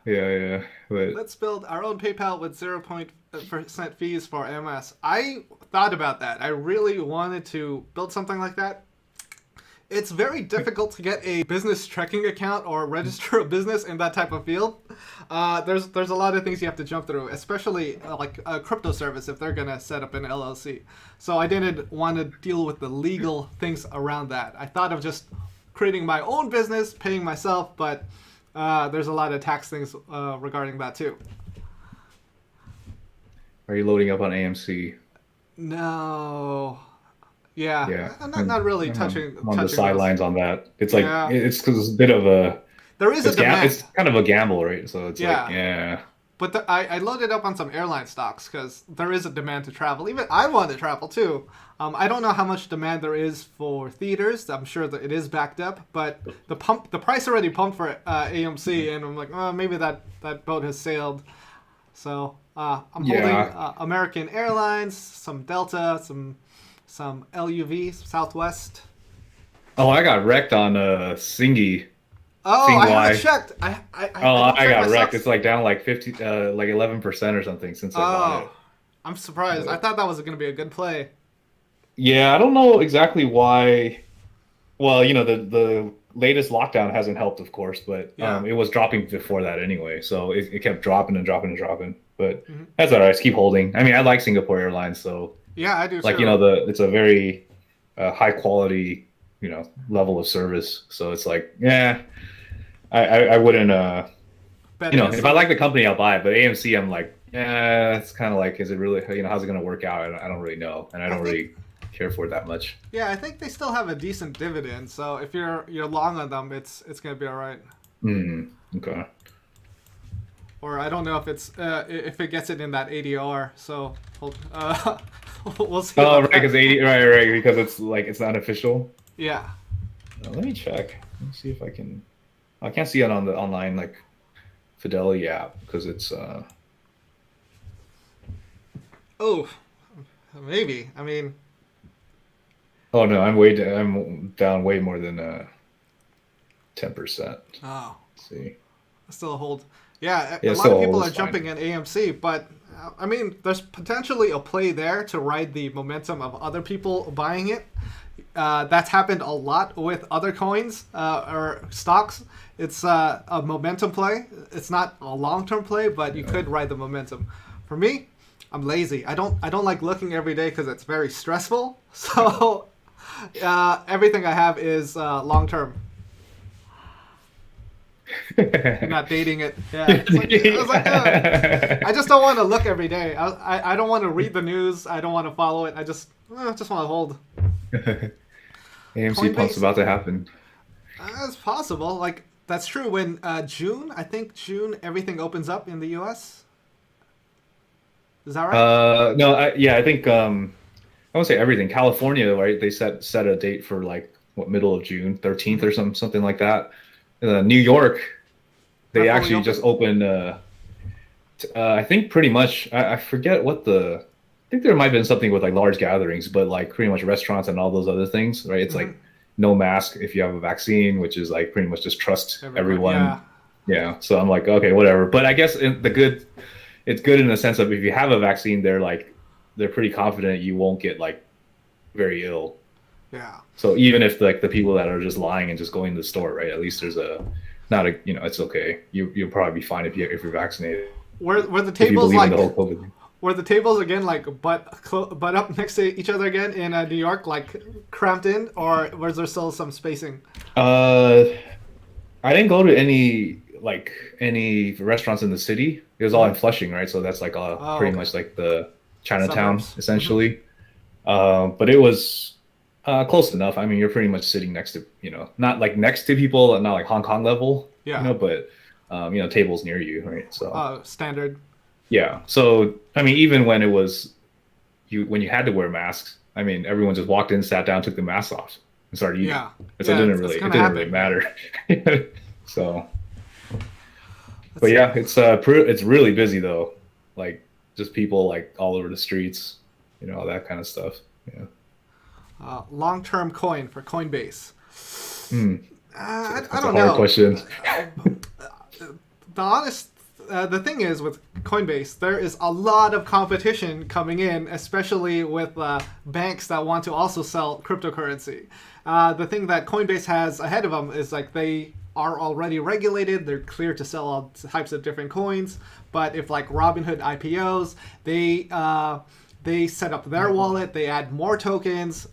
Speaker 2: Yeah. But
Speaker 1: Let's build our own PayPal with 0% fees for MS. I thought about that. I really wanted to build something like that. It's very difficult to get a business checking account or register a business in that type of field. There's a lot of things you have to jump through, especially like a crypto service if they're gonna set up an LLC. So I didn't want to deal with the legal things around that. I thought of just creating my own business, paying myself, but there's a lot of tax things regarding that too.
Speaker 2: are you loading up on AMC?
Speaker 1: No. Yeah.
Speaker 2: Yeah.
Speaker 1: I'm not really touching.
Speaker 2: I'm on the
Speaker 1: touching
Speaker 2: sidelines on that. It's like
Speaker 1: Yeah.
Speaker 2: it's because it's a bit of a
Speaker 1: There is a demand.
Speaker 2: it's kind of a gamble, right? So it's
Speaker 1: Yeah.
Speaker 2: like yeah.
Speaker 1: But I loaded up on some airline stocks because there is a demand to travel. Even I want to travel too. I don't know how much demand there is for theaters. I'm sure that it is backed up, but the price already pumped for AMC, and I'm like, oh, maybe that boat has sailed. So I'm holding
Speaker 2: Yeah.
Speaker 1: American Airlines, some Delta, some LUV, Southwest.
Speaker 2: Oh, I got wrecked on Singy.
Speaker 1: Oh,
Speaker 2: Seeing
Speaker 1: I
Speaker 2: why.
Speaker 1: haven't checked. I
Speaker 2: I
Speaker 1: checked
Speaker 2: got
Speaker 1: my
Speaker 2: wrecked.
Speaker 1: stocks.
Speaker 2: It's like down like 50, like 11% or something since I bought it.
Speaker 1: Oh, I'm surprised. I thought that was going to be a good play.
Speaker 2: Yeah, I don't know exactly why. Well, the latest lockdown hasn't helped, of course, but
Speaker 1: Yeah.
Speaker 2: it was dropping before that anyway, so it kept dropping and dropping and dropping. But
Speaker 1: Mhm.
Speaker 2: that's all right. Just keep holding. I mean, I like Singapore Airlines, so
Speaker 1: Yeah, I do
Speaker 2: like
Speaker 1: too.
Speaker 2: it's a very high quality level of service. So it's like I wouldn't
Speaker 1: Bet
Speaker 2: if
Speaker 1: against
Speaker 2: I
Speaker 1: them.
Speaker 2: like the company I'll buy it, but AMC I'm like it's kind of like is it really how's it gonna work out? I don't really know, and I don't really care for it that much.
Speaker 1: Yeah, I think they still have a decent dividend. So if you're long on them, it's gonna be all right.
Speaker 2: Okay.
Speaker 1: Or I don't know if it's if it gets it in that ADR. So we'll see.
Speaker 2: Oh,
Speaker 1: about
Speaker 2: right,
Speaker 1: that.
Speaker 2: because right, because it's like it's not official.
Speaker 1: Yeah.
Speaker 2: Let me check. Let me see if I can. I can't see it on the online like Fidelity app because it's.
Speaker 1: Oh, maybe. I mean,
Speaker 2: Oh no, I'm down way more than 10%.
Speaker 1: oh,
Speaker 2: See.
Speaker 1: still hold. Yeah,
Speaker 2: Yeah,
Speaker 1: a lot
Speaker 2: still
Speaker 1: of people
Speaker 2: holds
Speaker 1: are jumping in AMC, but I mean, there's potentially a play there to ride the momentum of other people buying it. That's happened a lot with other coins or stocks. It's a momentum play. It's not a long-term play, but you could ride the momentum. For me, I'm lazy. I don't like looking every day because it's very stressful. So everything I have is long-term. I'm not dating it. Yeah, it's like, I just don't want to look every day. I don't want to read the news. I don't want to follow it. I just want to hold.
Speaker 2: AMC
Speaker 1: Coinbase-
Speaker 2: pump's about to happen.
Speaker 1: It's possible. Like that's true. When June, I think June, everything opens up in the U.S. Is that right?
Speaker 2: No, I think I won't say everything. California, right? They set a date for like middle of June, 13th or something like that. New York, they
Speaker 1: They're fully
Speaker 2: actually
Speaker 1: open?
Speaker 2: just opened. I think pretty much. I forget what the. I think there might have been something with like large gatherings, but like pretty much restaurants and all those other things, right? It's like no mask if you have a vaccine, which is like pretty much just trust everyone.
Speaker 1: Yeah.
Speaker 2: Yeah, so I'm like, okay, whatever. But I guess it's good in the sense of if you have a vaccine, they're pretty confident you won't get like very ill.
Speaker 1: Yeah.
Speaker 2: So even if like the people that are just lying and just going to the store, right? At least there's a not a it's okay. You'll probably be fine if you're vaccinated.
Speaker 1: Were the
Speaker 2: If you
Speaker 1: tables
Speaker 2: believe in
Speaker 1: like
Speaker 2: the whole COVID thing.
Speaker 1: were the tables again like butt up next to each other again in New York, like cramped in, or was there still some spacing?
Speaker 2: Uh, I didn't go to any restaurants in the city. It was all in Flushing, right? So that's like
Speaker 1: Oh,
Speaker 2: pretty
Speaker 1: okay.
Speaker 2: much like the Chinatown
Speaker 1: Suburbs.
Speaker 2: essentially. But it was close enough. I mean, you're pretty much sitting next to, not like next to people, not like Hong Kong level,
Speaker 1: Yeah.
Speaker 2: but tables near you, right? So
Speaker 1: Standard.
Speaker 2: yeah. So I mean, even when it was when you had to wear masks, I mean, everyone just walked in, sat down, took the mask off, and started eating.
Speaker 1: Yeah.
Speaker 2: So
Speaker 1: Yeah, it's
Speaker 2: it
Speaker 1: gonna
Speaker 2: didn't really
Speaker 1: happen.
Speaker 2: matter. So, but
Speaker 1: That's,
Speaker 2: yeah, it's really busy though. Like just people like all over the streets, all that kind of stuff. Yeah.
Speaker 1: long-term coin for Coinbase.
Speaker 2: Hmm.
Speaker 1: I
Speaker 2: That's a
Speaker 1: don't
Speaker 2: hard
Speaker 1: know.
Speaker 2: question.
Speaker 1: The honest the thing is with Coinbase, there is a lot of competition coming in, especially with banks that want to also sell cryptocurrency. The thing that Coinbase has ahead of them is like they are already regulated. They're clear to sell all types of different coins. But if like Robinhood IPOs, they set up their wallet. They add more tokens.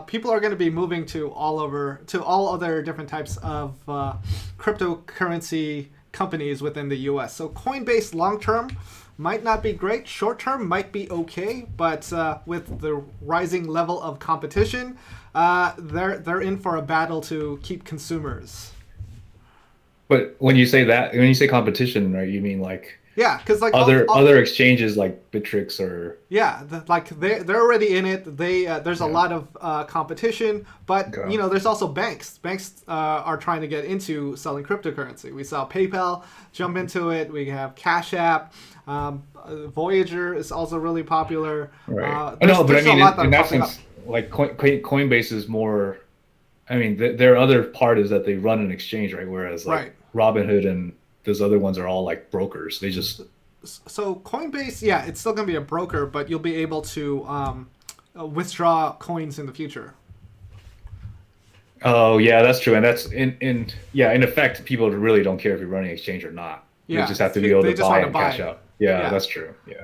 Speaker 1: People are going to be moving to all other different types of cryptocurrency companies within the U.S. So Coinbase long term might not be great. Short term might be okay, but with the rising level of competition, they're in for a battle to keep consumers.
Speaker 2: But when you say competition, right, you mean like
Speaker 1: Yeah, because like
Speaker 2: other exchanges like Bittrex or
Speaker 1: yeah, like they're already in it. There's a
Speaker 2: yeah.
Speaker 1: lot of competition, but
Speaker 2: Okay.
Speaker 1: there's also banks. Banks are trying to get into selling cryptocurrency. We saw PayPal jump into it. We have Cash App. Voyager is also really popular.
Speaker 2: Right. No, but I
Speaker 1: There's a
Speaker 2: mean,
Speaker 1: lot that
Speaker 2: in
Speaker 1: are
Speaker 2: that
Speaker 1: popping up.
Speaker 2: sense, like Coinbase is more. I mean, their other part is that they run an exchange, right? Whereas like
Speaker 1: Right.
Speaker 2: Robinhood and those other ones are all like brokers. They just
Speaker 1: So Coinbase, yeah, it's still gonna be a broker, but you'll be able to withdraw coins in the future.
Speaker 2: Oh yeah, that's true, and that's in effect, people really don't care if you're running exchange or not. You
Speaker 1: Yeah,
Speaker 2: just have to be able
Speaker 1: they
Speaker 2: to
Speaker 1: just
Speaker 2: buy
Speaker 1: want to
Speaker 2: and cash
Speaker 1: buy.
Speaker 2: out. Yeah,
Speaker 1: Yeah,
Speaker 2: that's true. Yeah,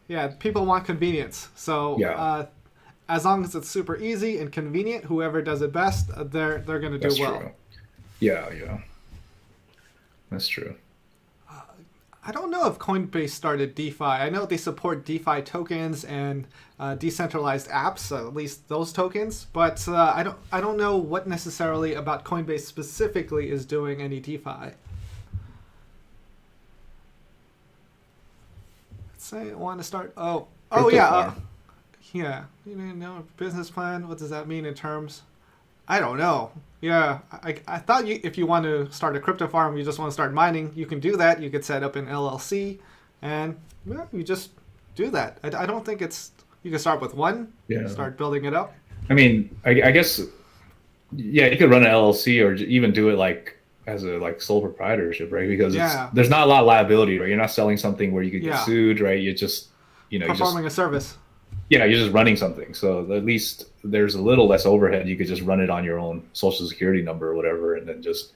Speaker 1: yeah. People want convenience. So
Speaker 2: yeah,
Speaker 1: as long as it's super easy and convenient, whoever does it best, they're gonna do
Speaker 2: that's
Speaker 1: well.
Speaker 2: true. Yeah, that's true.
Speaker 1: I don't know if Coinbase started DeFi. I know they support DeFi tokens and decentralized apps, at least those tokens. But I don't know what necessarily about Coinbase specifically is doing any DeFi. Let's say I want to start. Oh
Speaker 2: Crypto
Speaker 1: yeah,
Speaker 2: farm.
Speaker 1: yeah. You know, business plan. What does that mean in terms? I don't know. Yeah, I thought if you want to start a crypto farm, you just want to start mining, you can do that. You could set up an LLC, and well, you just do that. I don't think you can start with one,
Speaker 2: Yeah.
Speaker 1: start building it up.
Speaker 2: I mean, I guess yeah, you could run an LLC or even do it like as a like sole proprietorship, right? Because
Speaker 1: Yeah,
Speaker 2: there's not a lot of liability, right? You're not selling something where you could get
Speaker 1: yeah,
Speaker 2: sued, right? You just you just
Speaker 1: performing a service.
Speaker 2: you're just running something. So at least there's a little less overhead. You could just run it on your own social security number or whatever, and then just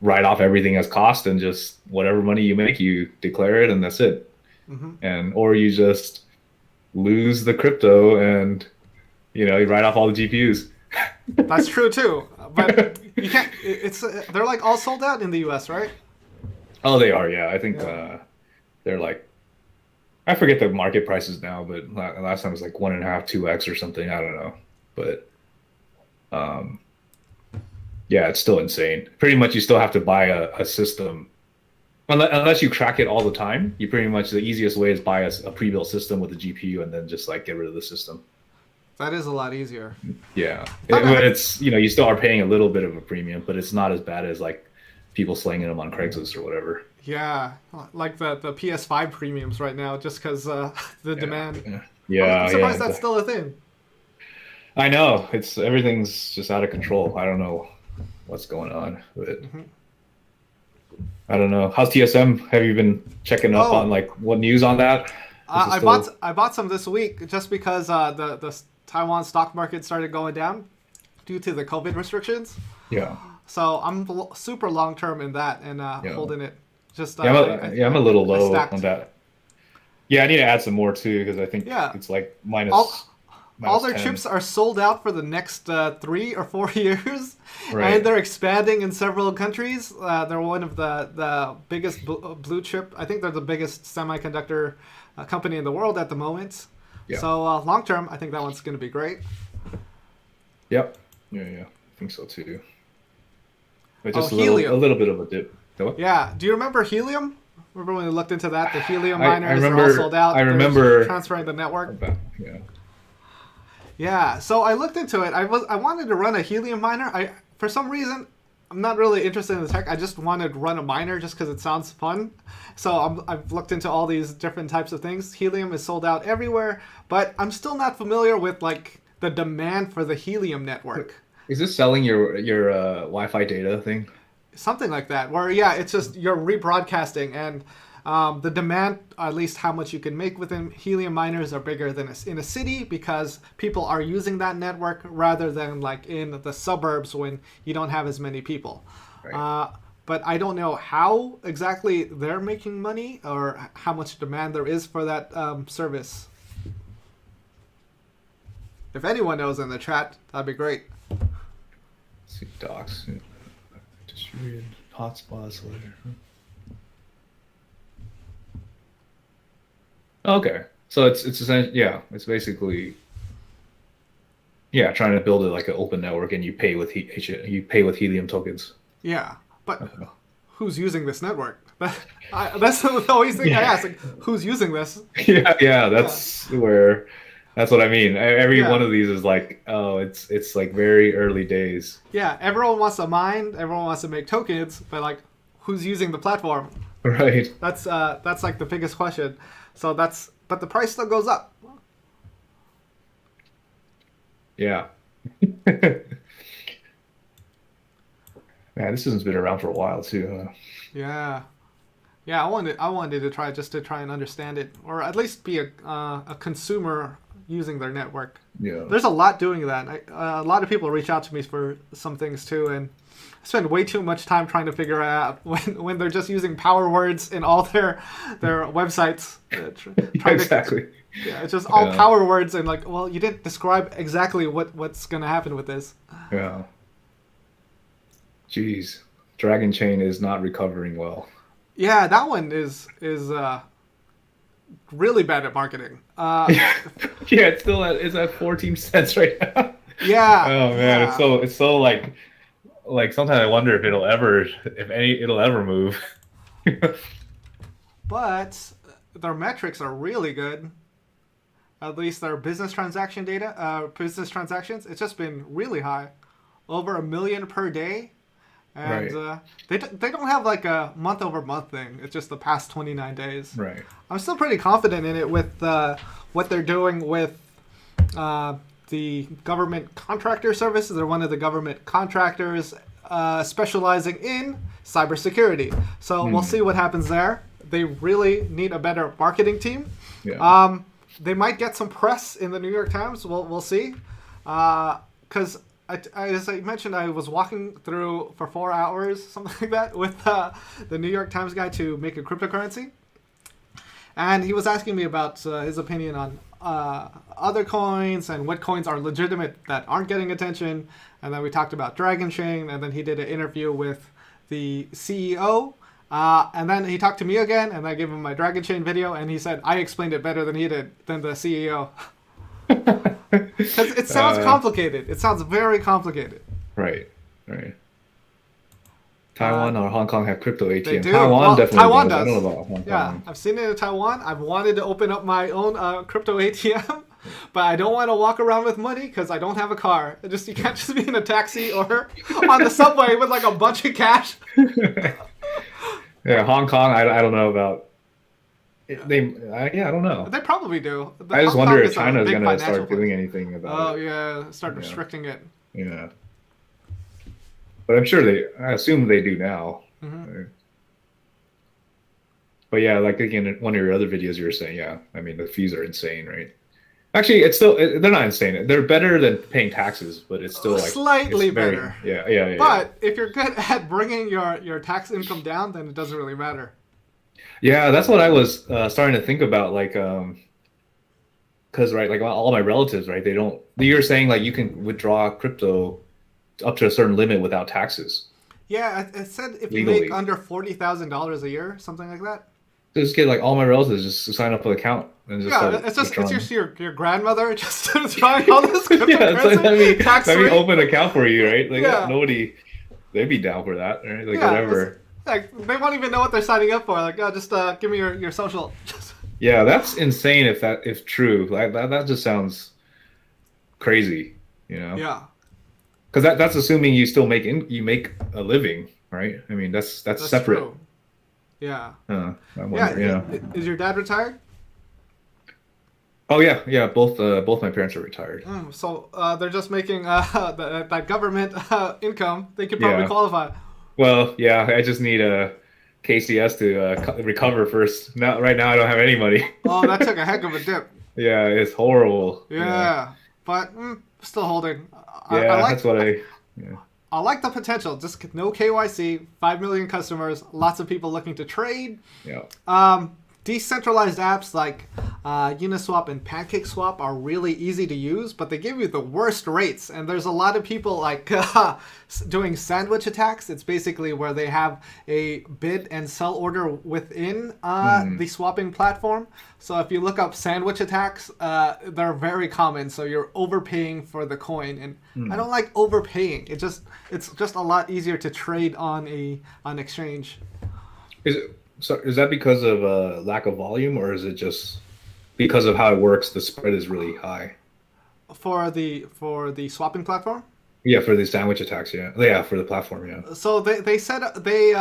Speaker 2: write off everything as cost and just whatever money you make, you declare it, and that's it.
Speaker 1: Hmm.
Speaker 2: And or you just lose the crypto and you write off all the GPUs.
Speaker 1: That's true too. But you can't. It's they're like all sold out in the U.S., right?
Speaker 2: Oh, they are. Yeah, I think
Speaker 1: Yeah.
Speaker 2: they're like I forget the market prices now, but last time it was like 1.5, 2x or something. I don't know, but um, yeah, it's still insane. Pretty much, you still have to buy a system unless you crack it all the time. You pretty much the easiest way is buy a pre-built system with a GPU and then just like get rid of the system.
Speaker 1: That is a lot easier.
Speaker 2: Yeah,
Speaker 1: Thought
Speaker 2: but
Speaker 1: I-
Speaker 2: it's you still are paying a little bit of a premium, but it's not as bad as like people slinging them on Craigslist or whatever.
Speaker 1: Yeah, like the PS5 premiums right now, just because the
Speaker 2: Yeah,
Speaker 1: demand.
Speaker 2: yeah,
Speaker 1: I'm
Speaker 2: yeah.
Speaker 1: surprised that's still a thing.
Speaker 2: I know everything's just out of control. I don't know what's going on, but
Speaker 1: Mhm.
Speaker 2: I don't know. How's TSM? Have you been checking up on
Speaker 1: Oh,
Speaker 2: like what news on that? Is it still?
Speaker 1: I bought some this week just because the Taiwan stock market started going down due to the COVID restrictions.
Speaker 2: Yeah.
Speaker 1: So I'm super long term in that and
Speaker 2: Yeah.
Speaker 1: holding it. Just
Speaker 2: Yeah. I'm a little
Speaker 1: I
Speaker 2: low on
Speaker 1: stacked.
Speaker 2: that. Yeah, I need to add some more too because I think
Speaker 1: Yeah,
Speaker 2: it's like
Speaker 1: all all
Speaker 2: minus
Speaker 1: their
Speaker 2: 10.
Speaker 1: chips are sold out for the next 3 or 4 years, and
Speaker 2: Right.
Speaker 1: they're expanding in several countries. They're one of the biggest blue chip. I think they're the biggest semiconductor company in the world at the moment.
Speaker 2: Yeah.
Speaker 1: So long term, I think that one's going to be great.
Speaker 2: Yep. Yeah. Yeah. I think so too. But
Speaker 1: Oh,
Speaker 2: just a
Speaker 1: helium.
Speaker 2: little bit of a dip. What?
Speaker 1: Yeah. Do you remember helium? Remember when we looked into that? The helium
Speaker 2: I
Speaker 1: miners are all sold
Speaker 2: remember. I
Speaker 1: out. They're
Speaker 2: remember.
Speaker 1: transferring the network.
Speaker 2: About, yeah.
Speaker 1: Yeah, so I looked into it. I wanted to run a helium miner. I for some reason I'm not really interested in the tech. I just wanted to run a miner just because it sounds fun. So I've looked into all these different types of things. Helium is sold out everywhere, but I'm still not familiar with like the demand for the helium network.
Speaker 2: Is this selling your Wi-Fi data thing?
Speaker 1: Something like that, where yeah, it's just you're rebroadcasting and the demand, at least how much you can make within helium miners, are bigger than in a city because people are using that network rather than like in the suburbs when you don't have as many people.
Speaker 2: Right.
Speaker 1: But I don't know how exactly they're making money or how much demand there is for that service. If anyone knows in the chat, that'd be great.
Speaker 2: Let's see docs. Distributed hotspots later. Okay. So it's essentially, yeah, it's basically, yeah, trying to build it like an open network and you pay with you pay with helium tokens.
Speaker 1: Yeah, but who's using this network? That's the always thing I
Speaker 2: Yeah.
Speaker 1: ask. Like, who's using this?
Speaker 2: Yeah, that's what I mean. Every
Speaker 1: Yeah,
Speaker 2: one of these is like, oh, it's like very early days.
Speaker 1: yeah. Everyone wants to mine. Everyone wants to make tokens, but like, who's using the platform?
Speaker 2: Right.
Speaker 1: That's like the biggest question. So but the price still goes up.
Speaker 2: Yeah. Man, this has been around for a while too, huh?
Speaker 1: Yeah, yeah. I wanted to try and understand it, or at least be a consumer using their network.
Speaker 2: Yeah.
Speaker 1: There's a lot doing that. A lot of people reach out to me for some things too, and I spend way too much time trying to figure out when they're just using power words in all their websites.
Speaker 2: Yeah, exactly.
Speaker 1: Yeah, it's just all
Speaker 2: Yeah.
Speaker 1: power words and like, well, you didn't describe exactly what's gonna happen with this.
Speaker 2: Yeah. Jeez. Dragon Chain is not recovering well.
Speaker 1: Yeah, that one is really bad at marketing.
Speaker 2: Yeah, it's at 14 cents right now.
Speaker 1: Yeah,
Speaker 2: Oh man,
Speaker 1: yeah.
Speaker 2: it's so like sometimes I wonder if it'll ever move.
Speaker 1: But their metrics are really good. At least their business transaction data, business transactions, it's just been really high, over 1 million per day, and
Speaker 2: Right.
Speaker 1: they don't have like a month over month thing. It's just the past 29 days.
Speaker 2: Right.
Speaker 1: I'm still pretty confident in it with what they're doing with uh, the government contractor services. They're one of the government contractors specializing in cybersecurity. So we'll see what happens there. They really need a better marketing team.
Speaker 2: Yeah.
Speaker 1: They might get some press in the New York Times. We'll see. Because as I mentioned, I was walking through for 4 hours, something like that, with the New York Times guy to make a cryptocurrency. And he was asking me about his opinion on other coins and what coins are legitimate that aren't getting attention. And then we talked about Dragon Chain, and then he did an interview with the CEO. And then he talked to me again, and I gave him my Dragon Chain video, and he said I explained it better than he did, than the CEO. Because it sounds complicated. It sounds very complicated.
Speaker 2: Right. Right. Taiwan or Hong Kong have crypto ATM.
Speaker 1: They do.
Speaker 2: Taiwan
Speaker 1: Well,
Speaker 2: definitely
Speaker 1: Taiwan
Speaker 2: does. I
Speaker 1: does.
Speaker 2: don't know about Hong
Speaker 1: Yeah,
Speaker 2: Kong.
Speaker 1: I've seen it in Taiwan. I've wanted to open up my own crypto ATM, but I don't want to walk around with money because I don't have a car. You can't just be in a taxi or on the subway with like a bunch of cash.
Speaker 2: Yeah, Hong Kong. I don't know about. Yeah, I don't know.
Speaker 1: They probably do.
Speaker 2: I just
Speaker 1: Hong
Speaker 2: wonder
Speaker 1: Kong
Speaker 2: if
Speaker 1: is a
Speaker 2: China's
Speaker 1: big
Speaker 2: gonna
Speaker 1: financial
Speaker 2: start doing
Speaker 1: place.
Speaker 2: anything about
Speaker 1: Oh
Speaker 2: it.
Speaker 1: yeah, start
Speaker 2: Yeah.
Speaker 1: restricting it.
Speaker 2: Yeah. But I'm sure I assume they do now.
Speaker 1: Hmm.
Speaker 2: Right. But yeah, like again, in one of your other videos, you were saying, yeah, I mean, the fees are insane, right? Actually, it's still they're not insane. They're better than paying taxes, but it's still like it's
Speaker 1: Slightly
Speaker 2: very
Speaker 1: better.
Speaker 2: yeah.
Speaker 1: But if you're good at bringing your tax income down, then it doesn't really matter.
Speaker 2: Yeah, that's what I was starting to think about, like because right, like all my relatives, right, they don't. You're saying like you can withdraw crypto up to a certain limit without taxes
Speaker 1: Yeah, it said if you make
Speaker 2: legally.
Speaker 1: under $40,000 a year, something like that.
Speaker 2: Just get like all my relatives just to sign up for the account and just
Speaker 1: Yeah,
Speaker 2: start
Speaker 1: it's
Speaker 2: withdrawing.
Speaker 1: just your grandmother just trying all this
Speaker 2: Yeah, it's like
Speaker 1: cryptocurrency tax
Speaker 2: let me
Speaker 1: free.
Speaker 2: open an account for you, right? Like
Speaker 1: Yeah,
Speaker 2: nobody, they'd be down for that, right? Like
Speaker 1: yeah. It's
Speaker 2: whatever.
Speaker 1: like they won't even know what they're signing up for. Like, oh, just give me your social.
Speaker 2: Yeah, that's insane if true. Like that just sounds crazy, you know?
Speaker 1: Yeah,
Speaker 2: Because that's assuming you still you make a living, right? I mean, that's
Speaker 1: that's
Speaker 2: separate.
Speaker 1: true. Yeah,
Speaker 2: I
Speaker 1: yeah.
Speaker 2: wonder, yeah.
Speaker 1: Is your dad retired?
Speaker 2: Oh yeah, yeah. Both my parents are retired.
Speaker 1: So they're just making that government income. They could probably
Speaker 2: Yeah.
Speaker 1: qualify.
Speaker 2: Well, yeah. I just need a KCS to recover first. Now, right now, I don't have any money.
Speaker 1: Oh, that took a heck of a dip.
Speaker 2: Yeah, it's horrible. Yeah,
Speaker 1: Yeah, but still holding. I
Speaker 2: yeah.
Speaker 1: like
Speaker 2: That's what I. Yeah,
Speaker 1: I like the potential. Just no KYC, 5 million customers, lots of people looking to trade.
Speaker 2: yeah.
Speaker 1: Decentralized apps like Uniswap and PancakeSwap are really easy to use, but they give you the worst rates. And there's a lot of people like doing sandwich attacks. It's basically where they have a bid and sell order within the swapping platform. So if you look up sandwich attacks, they're very common. So you're overpaying for the coin, and I don't like overpaying. It's just a lot easier to trade on an exchange.
Speaker 2: Is it so? Is that because of lack of volume, or is it just because of how it works? The spread is really high.
Speaker 1: For the swapping platform.
Speaker 2: Yeah, for the sandwich attacks. Yeah, yeah, for the platform. Yeah.
Speaker 1: So they said they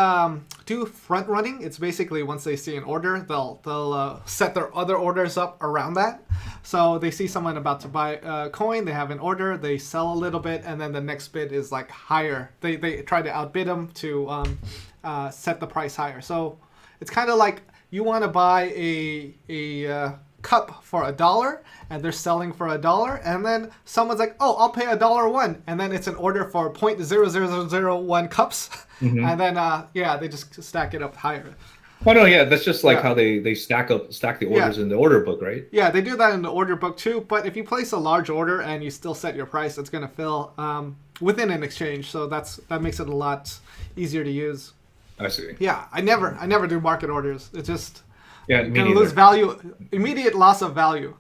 Speaker 1: do front running. It's basically once they see an order, they'll set their other orders up around that. So they see someone about to buy a coin, they have an order, they sell a little bit, and then the next bid is like higher. They try to outbid them to set the price higher. So it's kind of like you want to buy a cup for $1 and they're selling for $1, and then someone's like, oh, I'll pay $1.01, and then it's an order for 0.00001 cups. And then yeah, they just stack it up higher.
Speaker 2: Oh no, yeah, that's just like
Speaker 1: Yeah.
Speaker 2: how they stack the
Speaker 1: Yeah.
Speaker 2: orders in the order book, right?
Speaker 1: Yeah, they do that in the order book too, but if you place a large order and you still set your price, it's going to fill within an exchange, so that makes it a lot easier to use.
Speaker 2: I see.
Speaker 1: Yeah, I never do market orders. It's just
Speaker 2: Yeah,
Speaker 1: you're
Speaker 2: me
Speaker 1: going to lose
Speaker 2: neither.
Speaker 1: value, immediate loss of value.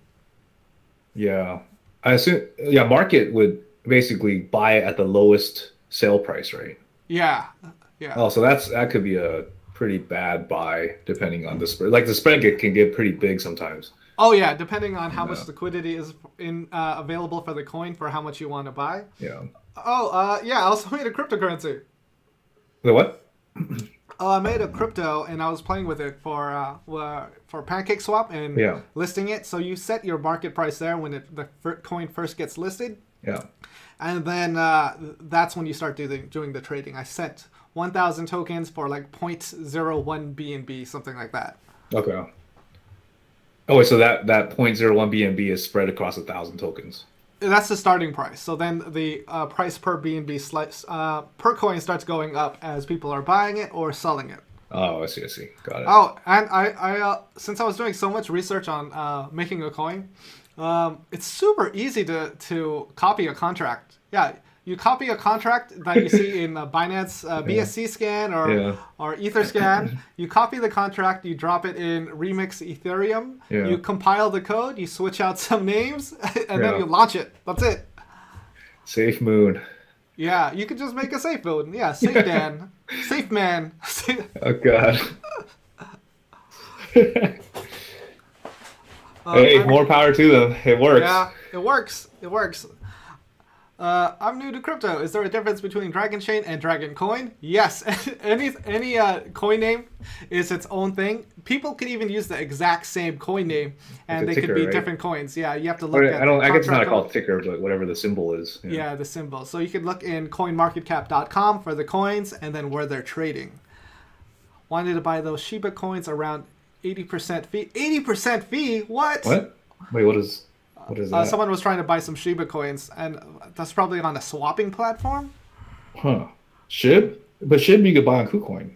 Speaker 2: Yeah, I assume. Yeah, market would basically buy it at the lowest sale price, right?
Speaker 1: Yeah. Yeah.
Speaker 2: Oh, so that could be a pretty bad buy depending on the spread. Like the spread can get pretty big sometimes.
Speaker 1: Oh yeah, depending on how
Speaker 2: Yeah.
Speaker 1: much liquidity is in available for the coin for how much you want to buy.
Speaker 2: Yeah.
Speaker 1: Oh, yeah, I also made a cryptocurrency.
Speaker 2: The what?
Speaker 1: Oh, I made a crypto and I was playing with it for PancakeSwap and
Speaker 2: Yeah.
Speaker 1: listing it. So you set your market price there when the coin first gets listed,
Speaker 2: Yeah.
Speaker 1: and then that's when you start doing the trading. I set 1,000 tokens for like 0.01 BNB, something like that.
Speaker 2: Okay. Oh, wait, so that 0.01 BNB is spread across 1,000 tokens.
Speaker 1: That's the starting price. So then the price per BNB per coin starts going up as people are buying it or selling it.
Speaker 2: Oh, I see. Got it.
Speaker 1: Oh, and I since I was doing so much research on making a coin, it's super easy to copy a contract. Yeah, you copy a contract that you see in Binance BSC scan
Speaker 2: Yeah.
Speaker 1: or Etherscan. You copy the contract, you drop it in Remix Ethereum.
Speaker 2: Yeah.
Speaker 1: You compile the code, you switch out some names, and then
Speaker 2: Yeah.
Speaker 1: you launch it. That's it.
Speaker 2: Safe moon.
Speaker 1: Yeah, you could just make a safe mode. Yeah, safe Dan, safe man.
Speaker 2: Oh God.
Speaker 1: I
Speaker 2: Hey,
Speaker 1: mean-
Speaker 2: more power to them. It works.
Speaker 1: Yeah, it works. It works. I'm new to crypto. Is there a difference between Dragon Chain and Dragon Coin? Yes. any coin name is its own thing. People could even use the exact same coin name, and
Speaker 2: Like
Speaker 1: they
Speaker 2: a
Speaker 1: could be
Speaker 2: ticker, right?
Speaker 1: different coins. Yeah, you have to look
Speaker 2: Or,
Speaker 1: at.
Speaker 2: I don't.
Speaker 1: the
Speaker 2: I guess it's not
Speaker 1: contract
Speaker 2: called
Speaker 1: code.
Speaker 2: ticker, but whatever the symbol is.
Speaker 1: Yeah, the symbol. So you could look in coinmarketcap.com for the coins and then where they're trading. Wanted to buy those Shiba coins around 80% fee. 80% fee? What?
Speaker 2: What? Wait, what is that?
Speaker 1: Someone was trying to buy some Shiba coins, and that's probably on a swapping platform.
Speaker 2: Huh? Shib? But Shib you could buy on KuCoin.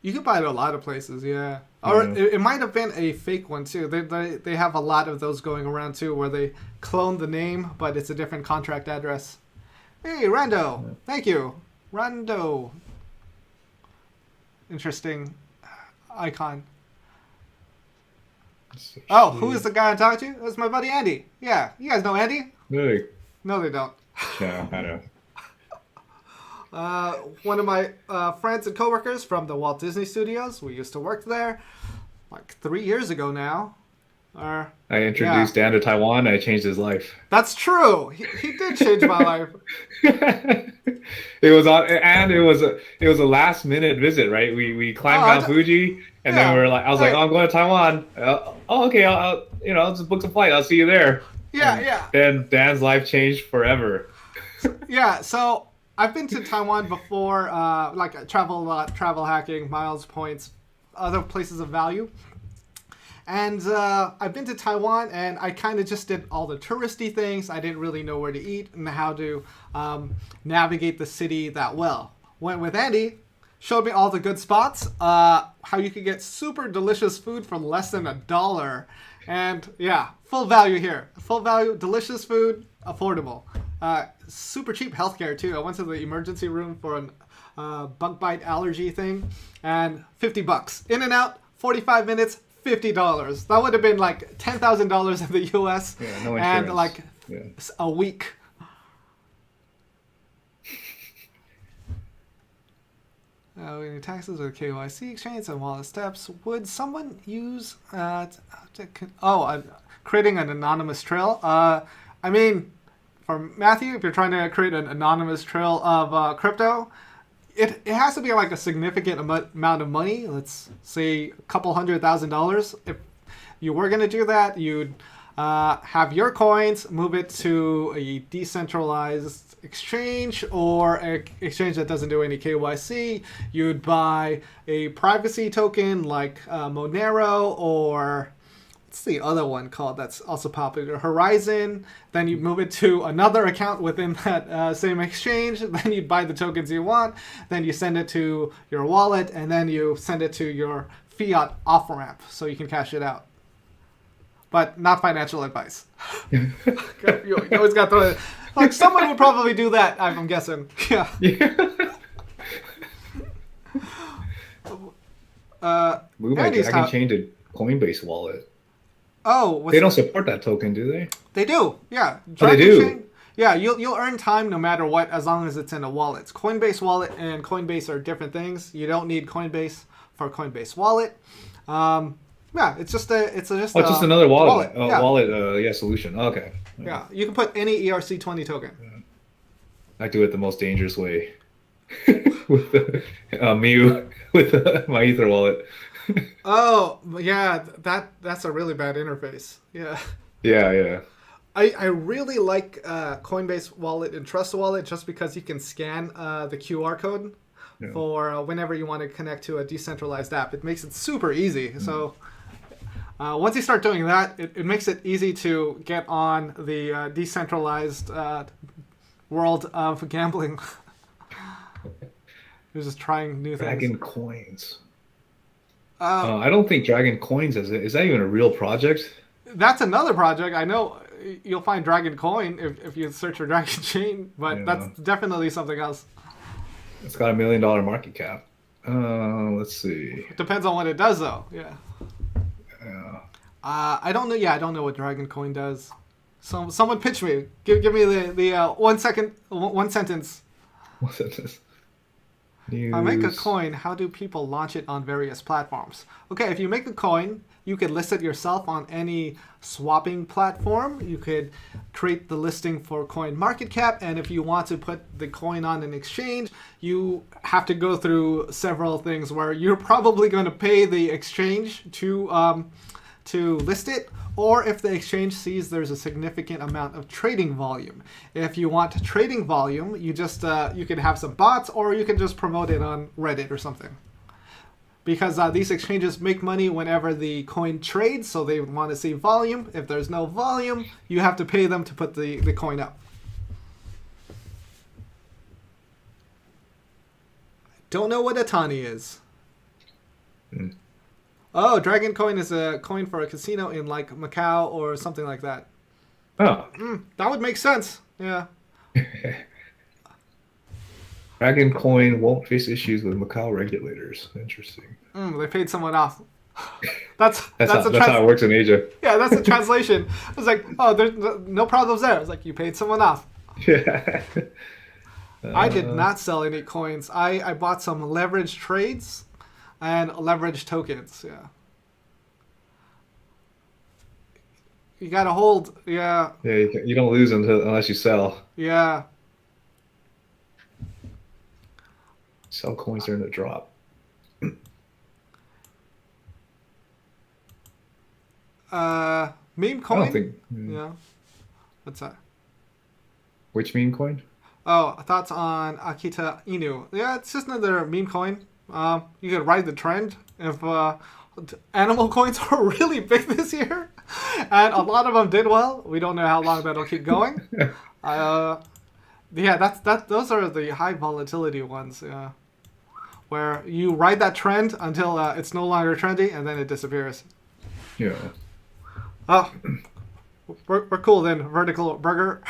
Speaker 1: You could buy it at a lot of places, yeah. Or
Speaker 2: Yeah.
Speaker 1: it might have been a fake one too. They have a lot of those going around too, where they clone the name, but it's a different contract address. Hey, Rando, thank you, Rando. Interesting icon. Oh, who is the guy I'm talking to? It's my buddy Andy. Yeah, you guys know Andy?
Speaker 2: Hey.
Speaker 1: No, they don't.
Speaker 2: Yeah, I know.
Speaker 1: One of my friends and coworkers from the Walt Disney Studios. We used to work there like 3 years ago now.
Speaker 2: I introduced Dan to Taiwan. I changed his life.
Speaker 1: That's true. He did change my life.
Speaker 2: It was on, and it was a last minute visit, right? We climbed Mount Fuji, and then we were like, I was like, oh, I'm going to Taiwan. Oh, okay. I'll just book the flight. I'll see you there.
Speaker 1: Yeah,
Speaker 2: and
Speaker 1: yeah.
Speaker 2: Then Dan's life changed forever.
Speaker 1: Yeah. So I've been to Taiwan before, like travel hacking, miles, points, other places of value. And I've been to Taiwan, and I kind of just did all the touristy things. I didn't really know where to eat and how to navigate the city that well. Went with Andy, showed me all the good spots, how you could get super delicious food for less than $1. And yeah, full value here. Full value, delicious food, affordable. Super cheap healthcare too. I went to the emergency room for an bug bite allergy thing, and $50. In and out, 45 minutes, $50. That would have been like $10,000 in the U.S.
Speaker 2: Yeah, no insurance.
Speaker 1: And like
Speaker 2: Yeah.
Speaker 1: a week. Any taxes or KYC exchange and wallet steps. Would someone use creating an anonymous trail? I mean, for Matthew, if you're trying to create an anonymous trail of crypto, it has to be like a significant amount of money. Let's say a couple $100,000. If you were going to do that, you'd have your coins, move it to a decentralized exchange or an exchange that doesn't do any KYC. You'd buy a privacy token like Monero, or what's the other one called that's also popular? Horizon. Then you move it to another account within that same exchange. Then you buy the tokens you want. Then you send it to your wallet, and then you send it to your fiat off-ramp so you can cash it out. But not financial advice. You always got to throw it. Like, someone would probably do that, I'm guessing. Yeah.
Speaker 2: Move my
Speaker 1: Andy's
Speaker 2: Dragon Chain to Coinbase wallet.
Speaker 1: Oh,
Speaker 2: They don't support that token, do they?
Speaker 1: They do, yeah.
Speaker 2: They do?
Speaker 1: Chain, yeah, you'll earn time no matter what, as long as it's in a wallet. Coinbase wallet and Coinbase are different things. You don't need Coinbase for Coinbase wallet. Yeah, it's just
Speaker 2: another wallet.
Speaker 1: Yeah.
Speaker 2: Solution. Okay.
Speaker 1: Yeah, you can put any ERC20 token.
Speaker 2: I do it the most dangerous way. With the Mew with my Ether wallet.
Speaker 1: Oh, yeah, that's a really bad interface. Yeah.
Speaker 2: Yeah.
Speaker 1: I really like Coinbase Wallet and Trust Wallet just because you can scan the QR code for whenever you want to connect to a decentralized app. It makes it super easy. So once you start doing that, it makes it easy to get on the decentralized world of gambling. You're just trying new
Speaker 2: Dragon
Speaker 1: things.
Speaker 2: Coins. I don't think Dragon Coins is that even a real project?
Speaker 1: That's another project. I know you'll find Dragon Coin if you search for Dragon Chain, but that's definitely something else.
Speaker 2: It's got $1 million market cap. Let's see.
Speaker 1: Depends on what it does, though. Yeah. I don't know. Yeah, I don't know what Dragon Coin does. Someone pitch me. Give me the 1 second, one sentence.
Speaker 2: What's this? News.
Speaker 1: I make a coin. How do people launch it on various platforms? Okay, if you make a coin, you could list it yourself on any swapping platform. You could create the listing for CoinMarketCap, and if you want to put the coin on an exchange, you have to go through several things where you're probably going to pay the exchange to list it, or if the exchange sees there's a significant amount of trading volume. If you want trading volume, you just you can have some bots, or you can just promote it on Reddit or something. because these exchanges make money whenever the coin trades, so they want to see volume. If there's no volume, you have to pay them to put the coin up. Don't know what Atani is. Oh, Dragon Coin is a coin for a casino in like Macau or something like that.
Speaker 2: Oh.
Speaker 1: That would make sense. Yeah.
Speaker 2: Dragon Coin won't face issues with Macau regulators. Interesting.
Speaker 1: They paid someone off. That's
Speaker 2: how it works in Asia.
Speaker 1: Yeah, that's the translation. I was like, oh, there's no problems there. I was like, you paid someone off.
Speaker 2: Yeah.
Speaker 1: I did not sell any coins. I bought some leveraged trades and leveraged tokens. Yeah. You gotta hold. Yeah.
Speaker 2: Yeah, you don't lose unless you sell.
Speaker 1: Yeah.
Speaker 2: Sell coins during the drop.
Speaker 1: Meme coin?
Speaker 2: I don't think.
Speaker 1: Yeah. What's that?
Speaker 2: Which meme coin?
Speaker 1: Oh, thoughts on Akita Inu. Yeah, it's just another meme coin. You could ride the trend. If animal coins are really big this year, and a lot of them did well, we don't know how long that'll keep going. Yeah, those are the high volatility ones. Yeah, where you ride that trend until it's no longer trendy, and then it disappears.
Speaker 2: Yeah.
Speaker 1: Oh, we're cool then. Vertical burger.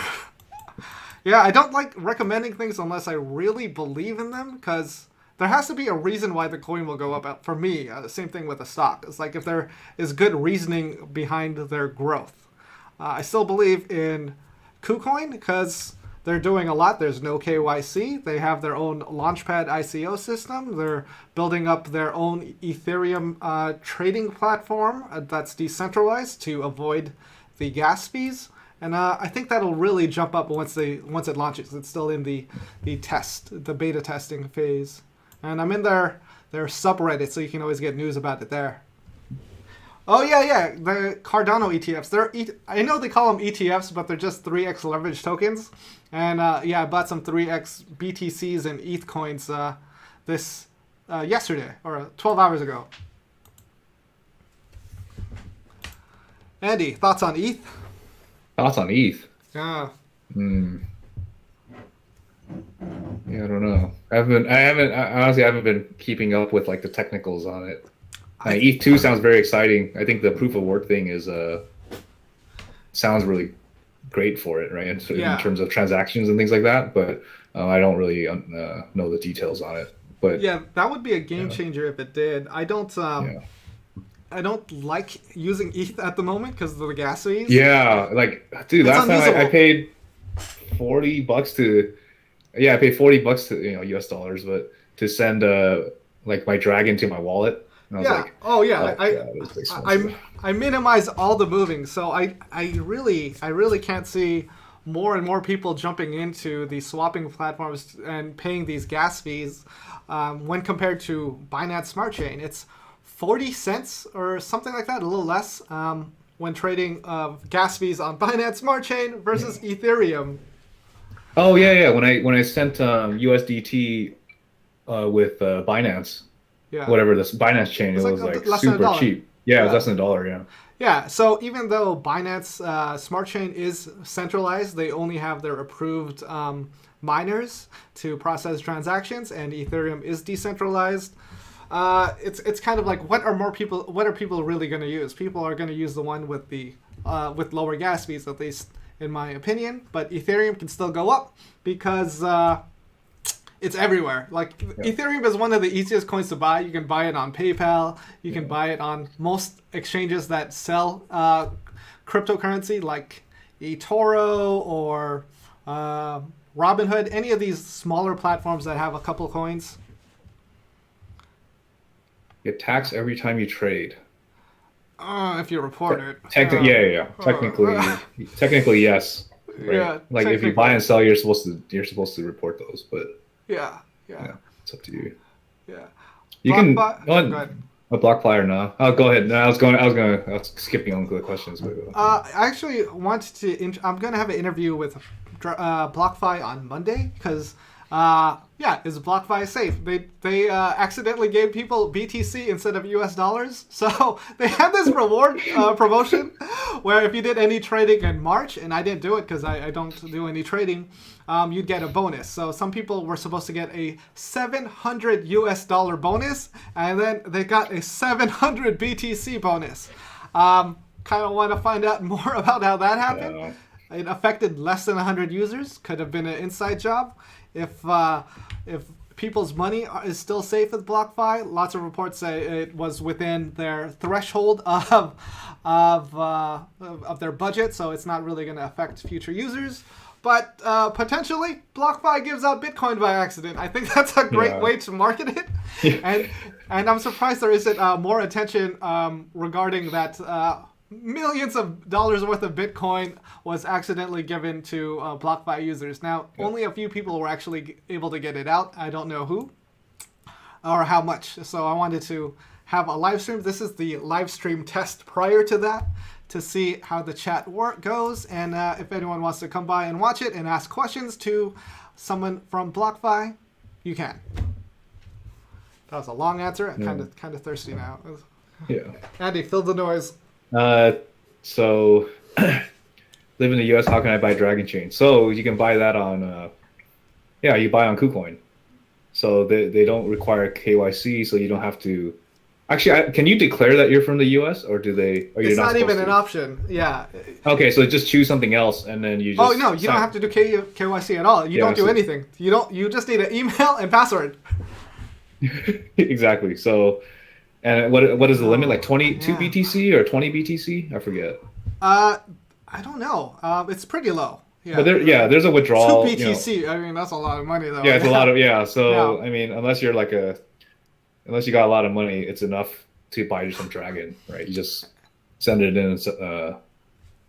Speaker 1: Yeah, I don't like recommending things unless I really believe in them, because there has to be a reason why the coin will go up. For me, same thing with a stock. It's like if there is good reasoning behind their growth. I still believe in KuCoin because they're doing a lot. There's no KYC. They have their own Launchpad ICO system. They're building up their own Ethereum trading platform that's decentralized to avoid the gas fees. And I think that'll really jump up once it launches. It's still in the beta testing phase. And I'm in their subreddit, so you can always get news about it there. Oh yeah, the Cardano ETFs. I know they call them ETFs, but they're just 3x leverage tokens. And I bought some 3x BTCs and ETH coins yesterday or 12 hours ago. Andy, thoughts on ETH?
Speaker 2: Thoughts on ETH?
Speaker 1: Yeah.
Speaker 2: Yeah, I don't know. I honestly haven't been keeping up with like the technicals on it. ETH2 sounds very exciting. I think the proof of work thing sounds really great for it, right? In terms of transactions and things like that. But I don't really know the details on it. But
Speaker 1: yeah, that would be a game changer if it did. I don't like using ETH at the moment because of the gas fees.
Speaker 2: Yeah, like dude, last time I paid $40 to. Yeah, I paid $40 to US dollars, but to send like my Dragon to my wallet. And I was like,
Speaker 1: oh yeah, I minimize all the moving, so I really can't see more and more people jumping into the swapping platforms and paying these gas fees when compared to Binance Smart Chain. It's 40 cents or something like that, a little less when trading gas fees on Binance Smart Chain versus Ethereum.
Speaker 2: Oh yeah. When I sent USDT with Binance, whatever this Binance chain, it was like super cheap. Yeah, it was less than $1. Yeah.
Speaker 1: Yeah. So even though Binance Smart Chain is centralized, they only have their approved miners to process transactions, and Ethereum is decentralized. It's kind of like what are people really going to use? People are going to use the one with the with lower gas fees, at least in my opinion. But Ethereum can still go up because it's everywhere. Like Ethereum is one of the easiest coins to buy. You can buy it on PayPal. You can buy it on most exchanges that sell cryptocurrency, like eToro or Robinhood. Any of these smaller platforms that have a couple coins.
Speaker 2: Get taxed every time you trade.
Speaker 1: If you report it.
Speaker 2: Technically, yes. Right?
Speaker 1: Yeah.
Speaker 2: Like if you buy and sell, you're supposed to report those. But
Speaker 1: yeah,
Speaker 2: it's up to you.
Speaker 1: Yeah.
Speaker 2: You can go
Speaker 1: ahead.
Speaker 2: A BlockFi or no? Oh, go ahead. No, I was skipping on the questions.
Speaker 1: I actually want to. I'm going to have an interview with BlockFi on Monday because Yeah, is BlockFi safe? They accidentally gave people BTC instead of US dollars. So they had this reward promotion where if you did any trading in March, and I didn't do it because I don't do any trading, you'd get a bonus. So some people were supposed to get a 700 US dollar bonus, and then they got a 700 BTC bonus. Kind of want to find out more about how that happened.
Speaker 2: Yeah.
Speaker 1: It affected less than 100 users. Could have been an inside job. If people's money is still safe with BlockFi, lots of reports say it was within their threshold of their budget, so it's not really going to affect future users. But potentially, BlockFi gives out Bitcoin by accident. I think that's a great way to market it. And I'm surprised there isn't more attention regarding that. Millions of dollars worth of Bitcoin was accidentally given to BlockFi users. Now, only a few people were actually able to get it out. I don't know who or how much. So I wanted to have a live stream. This is the live stream test prior to that to see how the chat goes. And if anyone wants to come by and watch it and ask questions to someone from BlockFi, you can. That was a long answer. I'm kind of thirsty now.
Speaker 2: Yeah.
Speaker 1: Andy, fill the noise.
Speaker 2: So live in the US, how can I buy Dragon Chain? So you can buy that on you buy on KuCoin. So they don't require KYC, so you don't have to actually can you declare that you're from the US, or do they, or you're
Speaker 1: it's
Speaker 2: not
Speaker 1: even
Speaker 2: supposed
Speaker 1: an
Speaker 2: to?
Speaker 1: option. Yeah.
Speaker 2: Okay, so just choose something else and then you just
Speaker 1: Oh no, you don't have to do KYC at all. You don't do anything. You just need an email and password.
Speaker 2: Exactly. So and what is the limit? Like 22 BTC or 20 BTC? I forget.
Speaker 1: I don't know. It's pretty low. Yeah.
Speaker 2: But there's a withdrawal.
Speaker 1: 2 BTC. I mean, that's a lot of money though.
Speaker 2: Yeah, it's a lot of So
Speaker 1: Yeah.
Speaker 2: I mean, unless you got a lot of money, it's enough to buy you some Dragon, right? You just send it in and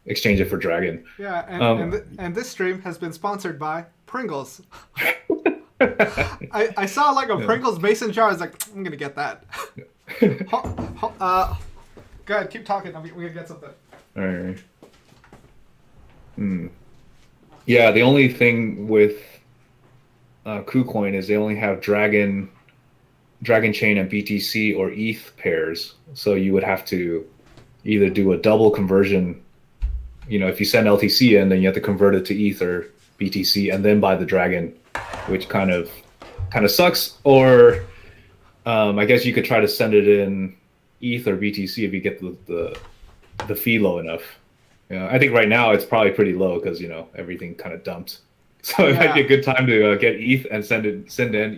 Speaker 2: exchange it for Dragon.
Speaker 1: Yeah, and this stream has been sponsored by Pringles. I saw like a Pringles mason jar. I was like, I'm gonna get that. Go ahead, keep talking. We're gonna get something.
Speaker 2: All right. Yeah, the only thing with KuCoin is they only have Dragon Chain and BTC or ETH pairs. So you would have to either do a double conversion. You know, if you send LTC in, then you have to convert it to ETH or BTC and then buy the Dragon, which kind of sucks. Or I guess you could try to send it in ETH or BTC if you get the fee low enough. I think right now it's probably pretty low because everything kind of dumped. So it might be a good time to get ETH and send in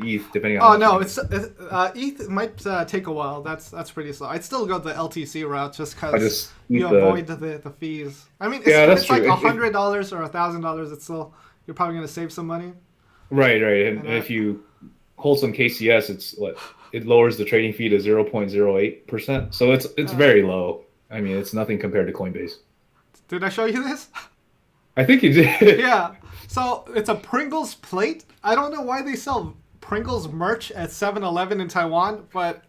Speaker 2: ETH depending on.
Speaker 1: Oh no, it's ETH might take a while. That's pretty slow. I'd still go the LTC route just because you avoid the fees. I mean, it's like $100 or $1,000. It's still, you're probably going to save some money.
Speaker 2: Right. And if you hold some KCS, it lowers the trading fee to 0.08%. So it's very low. I mean, it's nothing compared to Coinbase.
Speaker 1: Did I show you this?
Speaker 2: I think you did.
Speaker 1: Yeah. So it's a Pringles plate. I don't know why they sell Pringles merch at 7-Eleven in Taiwan, but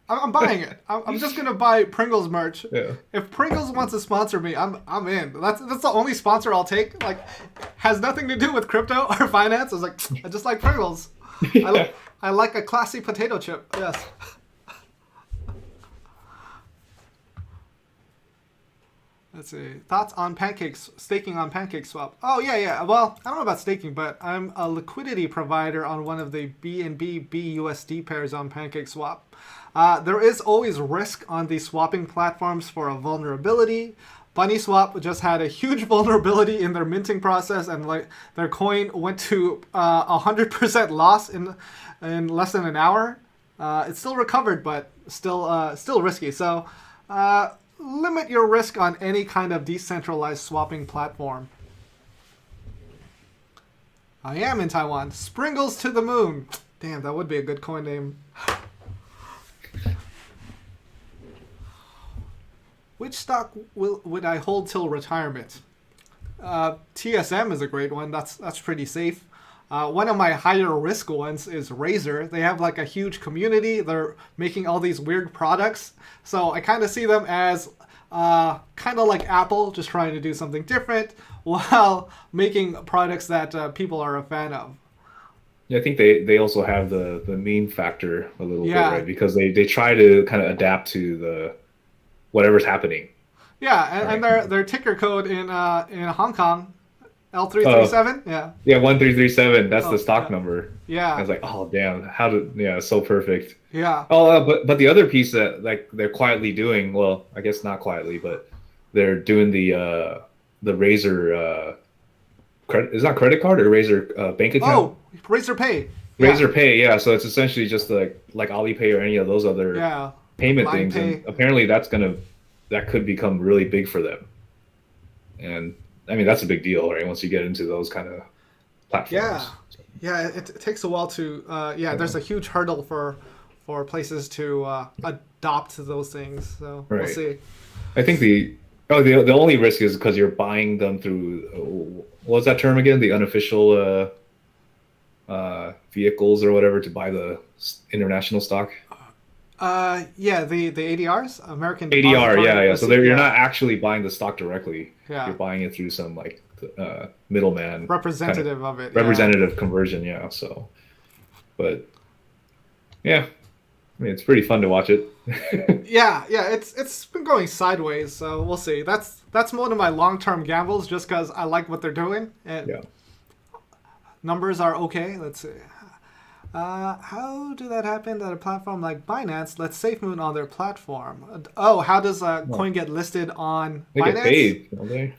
Speaker 1: I'm buying it. I'm just gonna buy Pringles merch.
Speaker 2: Yeah.
Speaker 1: If Pringles wants to sponsor me, I'm in. That's the only sponsor I'll take. Like, has nothing to do with crypto or finance. I was like, I just like Pringles.
Speaker 2: Yeah.
Speaker 1: I like a classy potato chip. Yes. Let's see. Thoughts on staking on PancakeSwap? Oh, yeah. Well, I don't know about staking, but I'm a liquidity provider on one of the BNB BUSD pairs on PancakeSwap. There is always risk on these swapping platforms for a vulnerability. BunnySwap just had a huge vulnerability in their minting process, and like their coin went to 100% loss in less than an hour. It's still recovered, but still risky. So limit your risk on any kind of decentralized swapping platform. I am in Taiwan. Springles to the moon. Damn, that would be a good coin name. Which stock would I hold till retirement? TSM is a great one. That's pretty safe. One of my higher risk ones is Razer. They have like a huge community. They're making all these weird products. So I kind of see them as kind of like Apple, just trying to do something different while making products that people are a fan of.
Speaker 2: Yeah, I think they also have the meme factor a little bit,
Speaker 1: Yeah,
Speaker 2: right? Because they try to kind of adapt to the whatever's happening,
Speaker 1: yeah, and
Speaker 2: right?
Speaker 1: their ticker code in Hong Kong
Speaker 2: Oh,
Speaker 1: L337. Yeah.
Speaker 2: yeah, 1337. That's the
Speaker 1: Oh,
Speaker 2: stock number. I
Speaker 1: yeah,
Speaker 2: was like, oh damn, how did yeah, so perfect.
Speaker 1: yeah.
Speaker 2: Oh, but the other piece that like they're quietly doing, well, I guess not quietly, but they're doing the Razor credit is not credit card or Razor bank account.
Speaker 1: Oh, Razor Pay. Yeah,
Speaker 2: Razor Pay, yeah. So it's essentially just like Alipay or any of those other
Speaker 1: yeah.
Speaker 2: payment
Speaker 1: Line
Speaker 2: things, and
Speaker 1: Pay.
Speaker 2: apparently that could become really big for them. And I mean that's a big deal, right? Once you get into those kind of
Speaker 1: Yeah,
Speaker 2: platforms.
Speaker 1: yeah. It takes a while to. Yeah,
Speaker 2: Yeah.
Speaker 1: there's a huge hurdle for places to adopt those things. So we'll
Speaker 2: Right.
Speaker 1: see.
Speaker 2: I think the only risk is because you're buying them through what was that term again? The unofficial vehicles or whatever to buy the international stock.
Speaker 1: Yeah, the ADRs, American
Speaker 2: ADR, yeah,
Speaker 1: Depository
Speaker 2: yeah. So
Speaker 1: Receipt.
Speaker 2: you're
Speaker 1: Yeah,
Speaker 2: not actually buying the stock directly.
Speaker 1: yeah.
Speaker 2: You're buying it through some like middleman kind of
Speaker 1: Representative of it. Yeah,
Speaker 2: representative conversion. Yeah. So, but yeah, I mean, it's pretty fun to watch it.
Speaker 1: yeah, yeah. It's been going sideways. So we'll see. That's one of my long term gambles, just because I like what they're doing and
Speaker 2: Yeah.
Speaker 1: numbers are okay. Let's see. How did that happen that a platform like Binance lets SafeMoon on their platform? Oh, how does a
Speaker 2: Well,
Speaker 1: coin get listed on
Speaker 2: they get
Speaker 1: Binance?
Speaker 2: paid, don't they?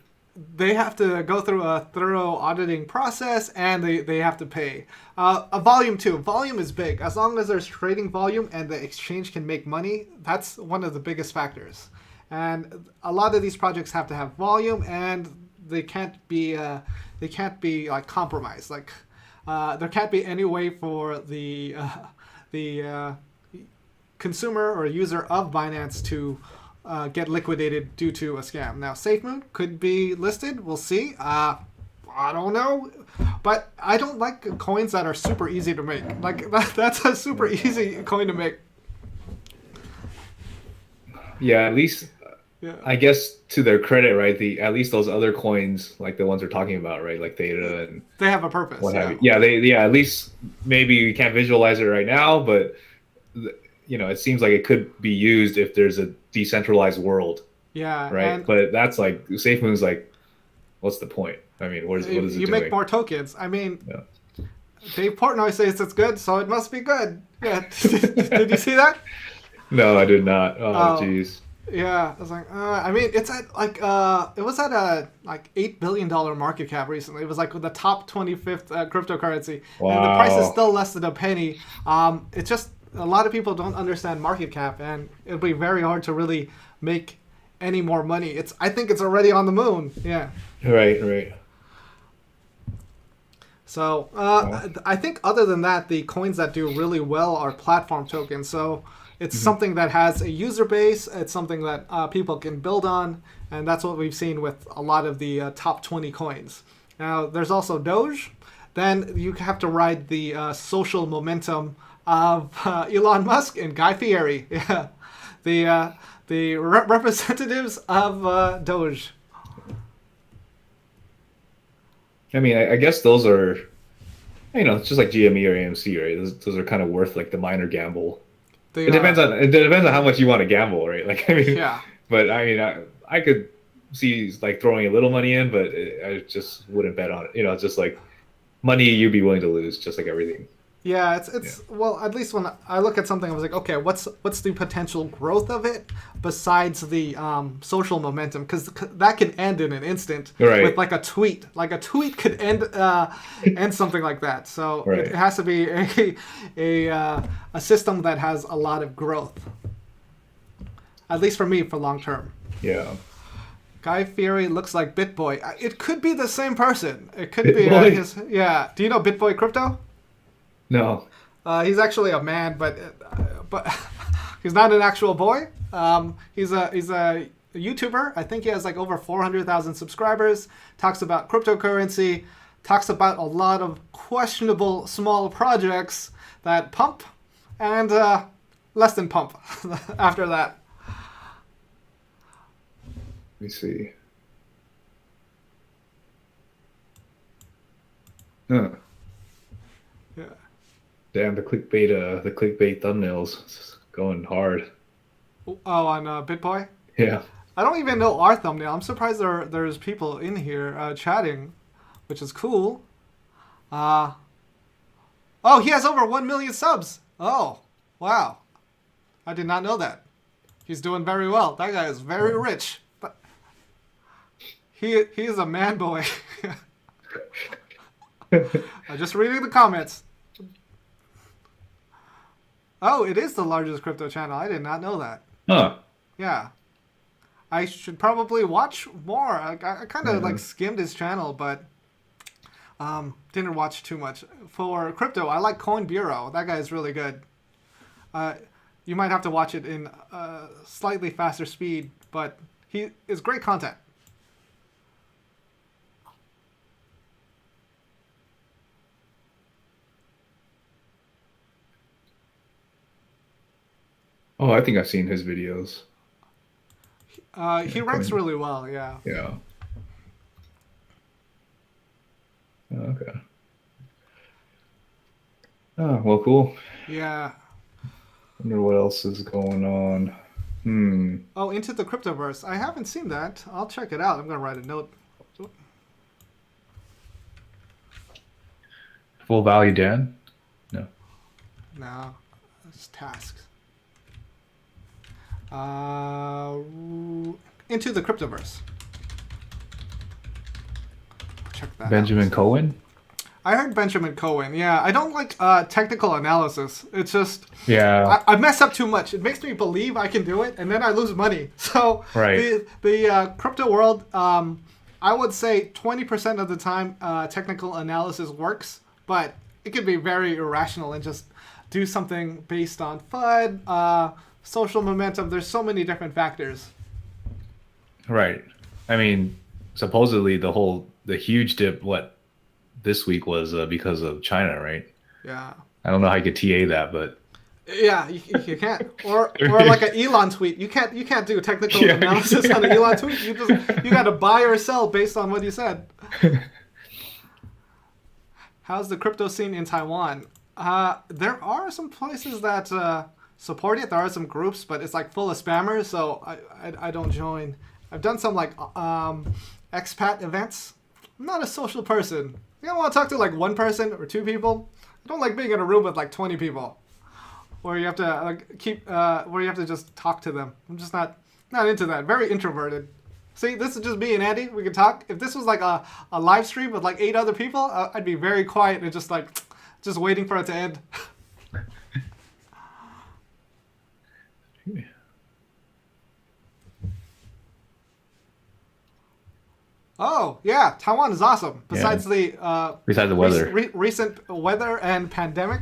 Speaker 1: They have to go through a thorough auditing process and they have to pay. A volume too. Volume is big. As long as there's trading volume and the exchange can make money, that's one of the biggest factors. And a lot of these projects have to have volume and they can't be like compromised. Like there can't be any way for the consumer or user of Binance to get liquidated due to a scam. Now, SafeMoon could be listed. We'll see. I don't know, but I don't like coins that are super easy to make. Like that's a super easy coin to make.
Speaker 2: Yeah, at least
Speaker 1: Yeah,
Speaker 2: I guess to their credit, right? The at least those other coins, like the ones we're talking about, right? Like Theta and
Speaker 1: they have a purpose.
Speaker 2: what have
Speaker 1: Yeah,
Speaker 2: you. Yeah, they yeah, at least maybe we can't visualize it right now, but it seems like it could be used if there's a decentralized world,
Speaker 1: yeah,
Speaker 2: right?
Speaker 1: and
Speaker 2: But that's like SafeMoon's like, what's the point? I mean, what is it
Speaker 1: you make
Speaker 2: doing?
Speaker 1: more tokens. I mean,
Speaker 2: Yeah.
Speaker 1: Dave Portnoy says it's good, so it must be good. Yeah, did you see that?
Speaker 2: No, I did not. Oh,
Speaker 1: Oh,
Speaker 2: jeez.
Speaker 1: yeah, I was like, I mean, it's at like, it was at a like $8 billion market cap recently. It was like the top 25th cryptocurrency, and the price is
Speaker 2: Wow.
Speaker 1: still less than a penny. It's just a lot of people don't understand market cap, and it'll be very hard to really make any more money. I think it's already on the moon. Yeah.
Speaker 2: Right, right.
Speaker 1: So
Speaker 2: Wow.
Speaker 1: I think other than that, the coins that do really well are platform tokens. So it's
Speaker 2: Mhm.
Speaker 1: something that has a user base. It's something that people can build on, and that's what we've seen with a lot of the top 20 coins. Now there's also Doge. Then you have to ride the social momentum of Elon Musk and Guy Fieri. Yeah, the representatives of Doge.
Speaker 2: I mean, I guess those are, it's just like GME or AMC, right? Those are kind of worth like the minor gamble.
Speaker 1: They
Speaker 2: It depends
Speaker 1: are.
Speaker 2: on it depends on how much you want to gamble, right? Like, I mean,
Speaker 1: Yeah.
Speaker 2: but I mean, I could see like throwing a little money in, but I just wouldn't bet on it. It's just like money you'd be willing to lose, just like everything.
Speaker 1: Yeah,
Speaker 2: Yeah.
Speaker 1: it's well, at least when I look at something, I was like, okay, what's the potential growth of it besides the social momentum? Because that can end in an instant
Speaker 2: Right.
Speaker 1: with like a tweet. Like a tweet could end something like that. So it
Speaker 2: Right.
Speaker 1: has to be a system that has a lot of growth. At least for me, for long term.
Speaker 2: Yeah.
Speaker 1: Guy Fieri looks like BitBoy. It could be the same person. It could be
Speaker 2: BitBoy?
Speaker 1: his. Yeah. Do you know BitBoy Crypto?
Speaker 2: No.
Speaker 1: He's actually a man, but he's not an actual boy. He's a YouTuber. I think he has like over 400,000 subscribers. Talks about cryptocurrency. Talks about a lot of questionable small projects that pump, and less than pump after that.
Speaker 2: Let me see. Huh.
Speaker 1: Yeah.
Speaker 2: Damn, the clickbait thumbnails going hard.
Speaker 1: Oh, on BitBoy.
Speaker 2: Yeah.
Speaker 1: I don't even know our thumbnail. I'm surprised there's people in here chatting, which is cool. Uh, oh, he has over 1 million subs. Oh, wow. I did not know that. He's doing very well. That guy is very rich. But he is a man boy. I'm just reading the comments. Oh, it is the largest crypto channel. I did not know that.
Speaker 2: Huh.
Speaker 1: Yeah. I should probably watch more. I kind of like skimmed his channel, but didn't watch too much. For crypto, I like Coin Bureau. That guy is really good. You might have to watch it in slightly faster speed, but he is great content.
Speaker 2: Oh, I think I've seen his videos.
Speaker 1: He ranks really well, yeah.
Speaker 2: Yeah. Okay. Oh, well, cool.
Speaker 1: Yeah.
Speaker 2: Wonder what else is going on.
Speaker 1: Oh, Into the Cryptoverse. I haven't seen that. I'll check it out. I'm going to write a note.
Speaker 2: Full value, Dan? No.
Speaker 1: No. It's tasks. Into the Cryptoverse. Check that
Speaker 2: Benjamin
Speaker 1: out.
Speaker 2: Cohen?
Speaker 1: I heard Benjamin Cohen. Yeah, I don't like technical analysis. It's just I mess up too much. It makes me believe I can do it, and then I lose money. So the crypto world, I would say 20% of the time technical analysis works, but it could be very irrational and just do something based on FUD, social momentum. There's so many different factors.
Speaker 2: Right. I mean, supposedly the huge dip, this week was because of China, right?
Speaker 1: Yeah.
Speaker 2: I don't know how you could TA that, but
Speaker 1: yeah, you can't. Or like an Elon tweet. You can't do technical analysis on an Elon tweet. You got to buy or sell based on what you said. How's the crypto scene in Taiwan? There are some places that support it. There are some groups, but it's like full of spammers, so I don't join. I've done some like expat events. I'm not a social person. I want to talk to like one person or two people. I don't like being in a room with like 20 people, where you have to where you have to just talk to them. I'm just not into that. Very introverted. See, this is just me and Andy. We can talk. If this was like a live stream with like 8 other people, I'd be very quiet and just waiting for it to end. Oh yeah, Taiwan is awesome. Besides the
Speaker 2: weather,
Speaker 1: recent weather and pandemic.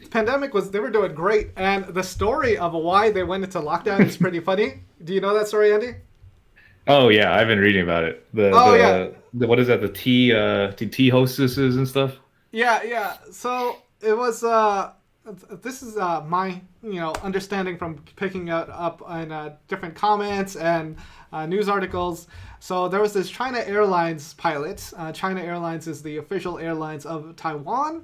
Speaker 1: Pandemic they were doing great, and the story of why they went into lockdown is pretty funny. Do you know that story, Andy?
Speaker 2: Oh yeah, I've been reading about it. What is that? The tea hostesses and stuff.
Speaker 1: Yeah. So it was. This is my understanding from picking it up in different comments and news articles. So there was this China Airlines pilot. China Airlines is the official airlines of Taiwan.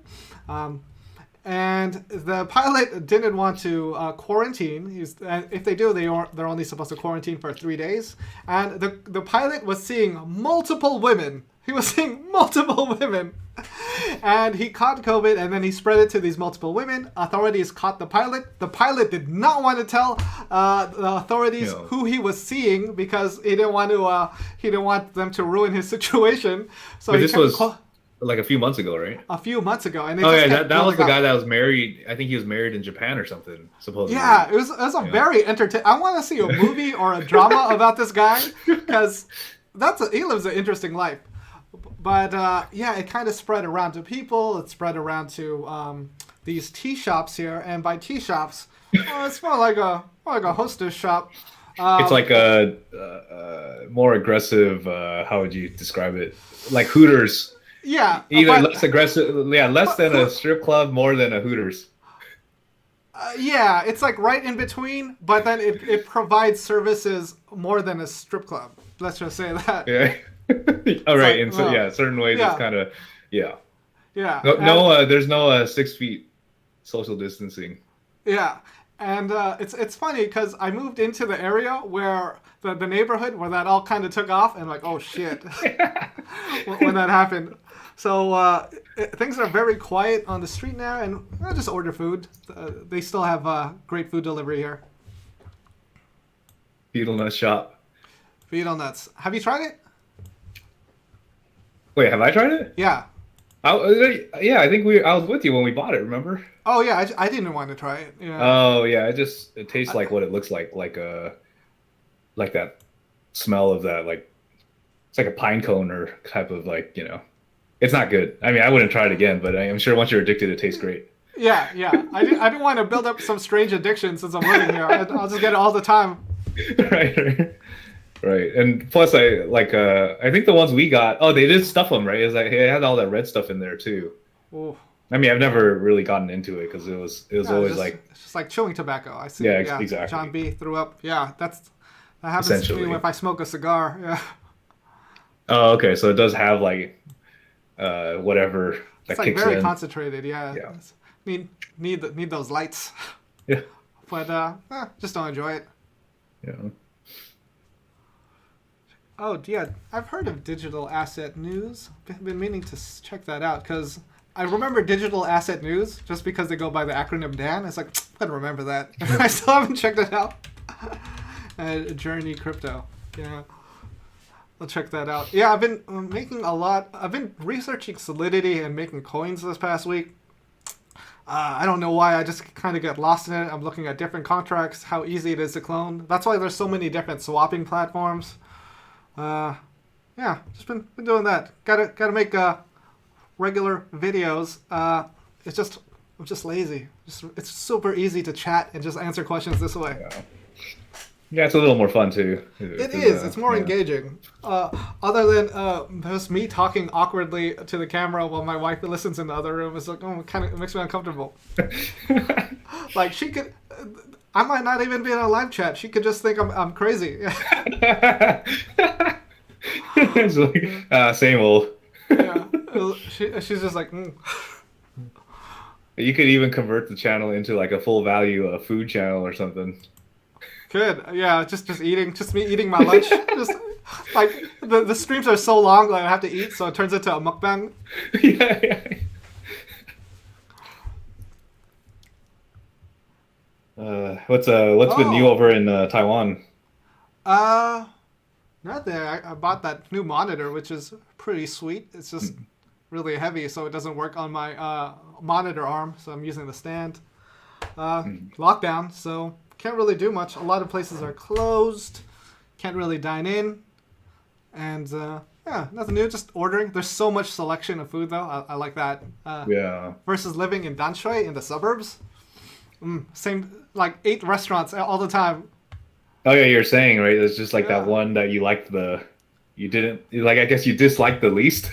Speaker 1: And the pilot didn't want to quarantine. If they do, they're only supposed to quarantine for 3 days. And the pilot was seeing multiple women. He was seeing multiple women. And he caught COVID, and then he spread it to these multiple women. Authorities caught the pilot. The pilot did not want to tell the authorities who he was seeing because he didn't want them to ruin his situation. So
Speaker 2: this was like a few months ago, right?
Speaker 1: A few months ago, and
Speaker 2: that was the guy that was married. I think he was married in Japan or something, supposedly.
Speaker 1: Yeah, it was a very entertaining. I want to see a movie or a drama about this guy because he lives an interesting life. But it kind of spread around to people. It spread around to these tea shops here, and by tea shops, it's more like a hostess shop.
Speaker 2: It's like a more aggressive. How would you describe it? Like Hooters.
Speaker 1: Yeah.
Speaker 2: Either less aggressive. Yeah, less than a strip club, more than a Hooters.
Speaker 1: Yeah, it's like right in between, but then it provides services more than a strip club. Let's just say that.
Speaker 2: Yeah. All right, in certain ways, it's kind of
Speaker 1: Yeah.
Speaker 2: No,
Speaker 1: And,
Speaker 2: no, there's no 6 feet social distancing.
Speaker 1: yeah. And it's funny because I moved into the area where the neighborhood where that all kind of took off, and like, oh shit, when that happened. So things are very quiet on the street now, and I just order food. They still have great food delivery here.
Speaker 2: Beetle nut shop.
Speaker 1: Beetle nuts. Have you tried it?
Speaker 2: Wait, have I tried it?
Speaker 1: Yeah.
Speaker 2: Yeah, I think I was with you when we bought it. Remember?
Speaker 1: Oh yeah, I didn't want to try it. Yeah.
Speaker 2: Oh yeah, it tastes like what it looks like that smell of that, like it's like a pine cone or type of, like, it's not good. I mean, I wouldn't try it again, but I'm sure once you're addicted, it tastes great.
Speaker 1: Yeah, yeah. I didn't want to build up some strange addiction since I'm living here. I'll just get it all the time.
Speaker 2: Right, right, right. And plus, I think the ones we got, oh, they did stuff them, right? It's like it had all that red stuff in there too.
Speaker 1: Ooh.
Speaker 2: I mean, I've never really gotten into it because it was
Speaker 1: Yeah,
Speaker 2: always
Speaker 1: it's just like chewing tobacco. I see.
Speaker 2: Yeah, exactly.
Speaker 1: John B threw up. Yeah, that happens to
Speaker 2: Essentially.
Speaker 1: me if I smoke a cigar. Yeah.
Speaker 2: Oh, okay. So it does have like whatever that
Speaker 1: It's like
Speaker 2: kicks
Speaker 1: very
Speaker 2: in.
Speaker 1: concentrated. Yeah.
Speaker 2: Yeah.
Speaker 1: Need those lights.
Speaker 2: Yeah.
Speaker 1: But just don't enjoy it.
Speaker 2: Yeah.
Speaker 1: Oh yeah, I've heard of Digital Asset News. Been meaning to check that out because I remember Digital Asset News just because they go by the acronym DAN. It's like I don't remember that. I still haven't checked it out. Journey Crypto. Yeah. I'll check that out. Yeah, I've been making a lot. I've been researching Solidity and making coins this past week. I don't know why. I just kind of get lost in it. I'm looking at different contracts, how easy it is to clone. That's why there's so many different swapping platforms. Yeah, just been doing that. Gotta make regular videos. I'm just lazy. It's super easy to chat and just answer questions this way.
Speaker 2: Yeah. Yeah, it's a little more fun too.
Speaker 1: It is. It's more engaging. Other than just me talking awkwardly to the camera while my wife listens in the other room, it's like, it makes me uncomfortable. Like she could, I might not even be in a live chat. She could just think I'm crazy.
Speaker 2: It's like, same old.
Speaker 1: Yeah. She's just like.
Speaker 2: You could even convert the channel into like a full value food channel or something.
Speaker 1: Good. Yeah, just me eating my lunch. Just like the streams are so long that I have to eat, so it turns into a mukbang.
Speaker 2: Yeah. What's been new over in Taiwan?
Speaker 1: Nothing. I bought that new monitor, which is pretty sweet. It's just really heavy, so it doesn't work on my monitor arm, so I'm using the stand. Lockdown, so can't really do much. A lot of places are closed. Can't really dine in. And yeah, nothing new. Just ordering. There's so much selection of food, though. I like that.
Speaker 2: Yeah.
Speaker 1: Versus living in Danshui in the suburbs. Same, like 8 restaurants all the time.
Speaker 2: Oh yeah, you're saying, right? It's just like
Speaker 1: Yeah.
Speaker 2: that one that you didn't like. I guess you disliked the least.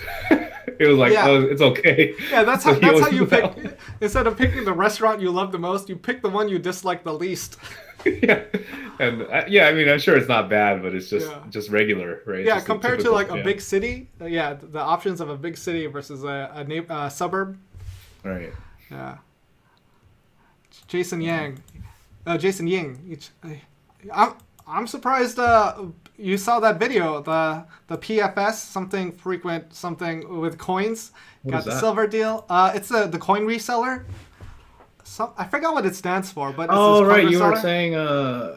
Speaker 2: It was like,
Speaker 1: Yeah.
Speaker 2: oh, it's okay.
Speaker 1: Yeah, that's
Speaker 2: So
Speaker 1: how you
Speaker 2: well.
Speaker 1: pick. Instead of picking the restaurant you love the most, you pick the one you dislike the least.
Speaker 2: Yeah, and yeah, I mean, I'm sure it's not bad, but it's
Speaker 1: Yeah.
Speaker 2: just regular, right?
Speaker 1: Yeah,
Speaker 2: Just the
Speaker 1: compared to
Speaker 2: typical-
Speaker 1: like a
Speaker 2: yeah.
Speaker 1: big city, the options of a big city versus a suburb.
Speaker 2: Right.
Speaker 1: Yeah. Jason Yang, Jason Ying. I'm surprised you saw that video. The PFS something frequent something with coins.
Speaker 2: What
Speaker 1: Got
Speaker 2: is
Speaker 1: the
Speaker 2: that?
Speaker 1: silver deal. It's the coin reseller. I forgot what it stands for, but it's
Speaker 2: Oh
Speaker 1: this coin
Speaker 2: right, you were
Speaker 1: reseller.
Speaker 2: saying,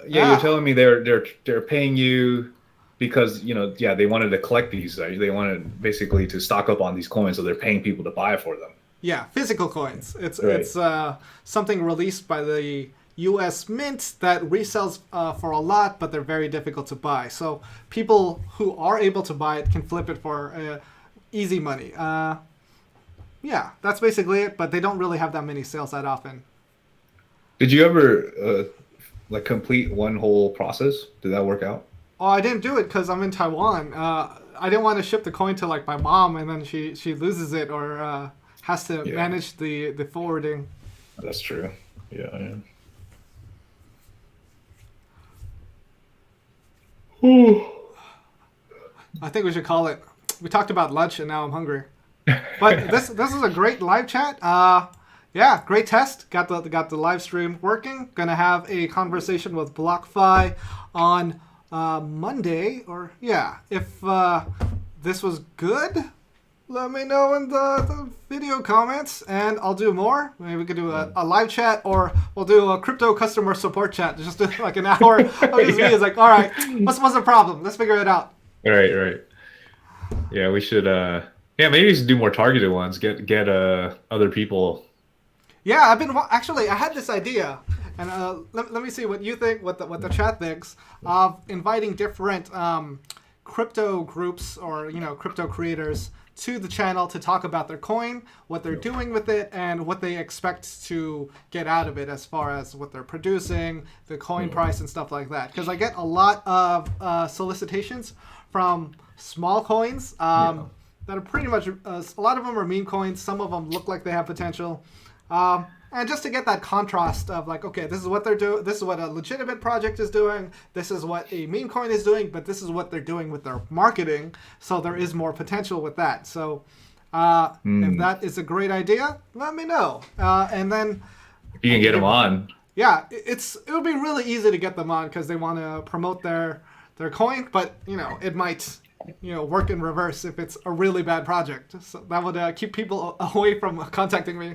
Speaker 1: Yeah.
Speaker 2: you're telling me they're paying you because they wanted to collect these. They wanted basically to stock up on these coins, so they're paying people to buy for them.
Speaker 1: Yeah, physical coins. It's
Speaker 2: Right.
Speaker 1: something released by the U.S. Mint that resells for a lot, but they're very difficult to buy. So people who are able to buy it can flip it for easy money. Yeah, that's basically it. But they don't really have that many sales that often.
Speaker 2: Did you ever like complete one whole process? Did that work out?
Speaker 1: Oh, I didn't do it because I'm in Taiwan. I didn't want to ship the coin to like my mom, and then she loses it or has to
Speaker 2: Yeah.
Speaker 1: manage the forwarding.
Speaker 2: That's true. Yeah.
Speaker 1: I think we should call it. We talked about lunch, and now I'm hungry. But this is a great live chat. Yeah, great test. Got the live stream working. Gonna have a conversation with BlockFi on Monday. Or yeah, if this was good, let me know in the video comments, and I'll do more. Maybe we could do a live chat, or we'll do a crypto customer support chat. Just do like an hour of just
Speaker 2: Yeah.
Speaker 1: me. It's like, all right, what's the problem? Let's figure it out.
Speaker 2: Right, right. Yeah, we should. Yeah, maybe we should do more targeted ones. Get other people.
Speaker 1: Yeah, actually. I had this idea, and let me see what you think, what the chat thinks of inviting different crypto groups or crypto creators to the channel to talk about their coin, what they're doing with it, and what they expect to get out of it as far as what they're producing, the coin price, and stuff like that. Because I get a lot of solicitations from small coins that are pretty much a lot of them are meme coins. Some of them look like they have potential. And just to get that contrast of like, okay, this is what they're doing. This is what a legitimate project is doing. This is what a meme coin is doing. But this is what they're doing with their marketing. So there is more potential with that. So if that is a great idea, let me know. And then
Speaker 2: If you can get them on.
Speaker 1: yeah, it would be really easy to get them on because they want to promote their coin. But it might work in reverse if it's a really bad project. So that would keep people away from contacting me.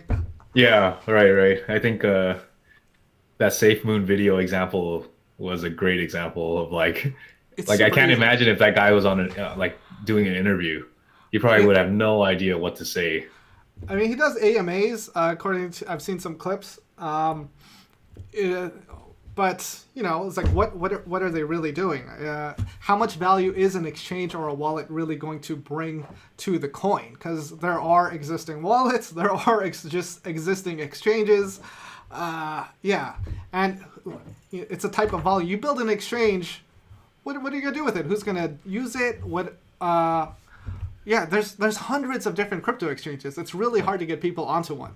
Speaker 2: Yeah, right. I think that Safe Moon video example was a great example of like
Speaker 1: It's
Speaker 2: I
Speaker 1: super
Speaker 2: can't
Speaker 1: easy.
Speaker 2: imagine if that guy was on like doing an interview. He probably would have no idea what to say.
Speaker 1: I mean, he does AMAs. According to I've seen some clips. But it's like what are they really doing? How much value is an exchange or a wallet really going to bring to the coin? Because there are existing wallets, there are just existing exchanges. Yeah, and it's a type of value. You build an exchange. What are you gonna do with it? Who's gonna use it? What? Yeah, there's hundreds of different crypto exchanges. It's really hard to get people onto one.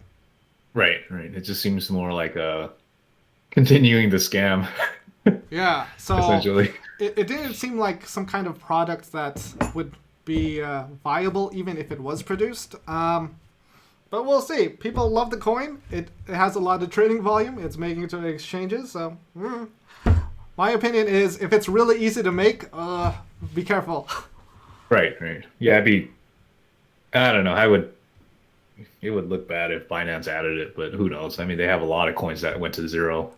Speaker 2: Right. It just seems more like continuing the scam,
Speaker 1: Yeah, so
Speaker 2: essentially.
Speaker 1: it didn't seem like some kind of product that would be viable even if it was produced. But we'll see. People love the coin. It has a lot of trading volume. It's making it to exchanges. So my opinion is if it's really easy to make, be careful.
Speaker 2: Right. Yeah, I don't know. It would look bad if Binance added it, but who knows? I mean, they have a lot of coins that went to zero.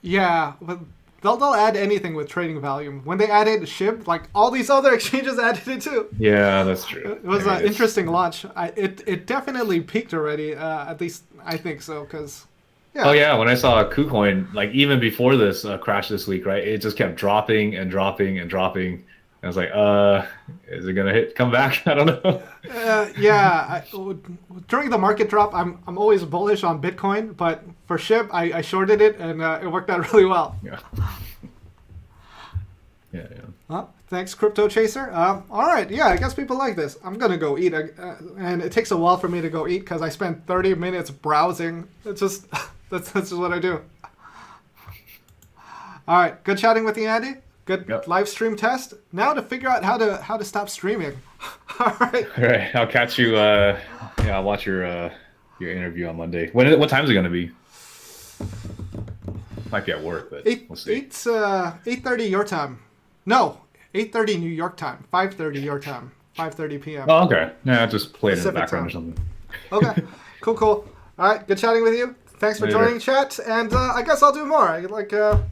Speaker 1: Yeah, but they'll add anything with trading volume. When they added SHIB, like all these other exchanges added it too.
Speaker 2: Yeah, that's true.
Speaker 1: It was
Speaker 2: I mean,
Speaker 1: an interesting launch. It definitely peaked already. At least I think so. Because
Speaker 2: Oh yeah, when I saw KuCoin, like even before this crash this week, right? It just kept dropping and dropping and dropping. I was like, is it gonna come back? I don't know.
Speaker 1: yeah. During the market drop, I'm always bullish on Bitcoin, but for SHIB, I shorted it and it worked out really well.
Speaker 2: Yeah. Yeah.
Speaker 1: Thanks, Crypto Chaser. All right, yeah, I guess people like this. I'm gonna go eat, and it takes a while for me to go eat because I spent 30 minutes browsing. It's just that's just what I do. All right, good chatting with you, Andy. Good live stream test. Now to figure out how to stop streaming. All right.
Speaker 2: All right. I'll catch you. Yeah, I'll watch your interview on Monday. What time is it gonna be? Might be at work, but we'll see.
Speaker 1: 8:30 your time. No, 8:30 New York time. 5:30 your time. 5:30 p.m.
Speaker 2: Oh, okay. Yeah, I'll just play it in the
Speaker 1: Pacific
Speaker 2: background
Speaker 1: time.
Speaker 2: or something.
Speaker 1: Okay. Cool. All right. Good chatting with you. Thanks for
Speaker 2: Later.
Speaker 1: joining chat, and I guess I'll do more.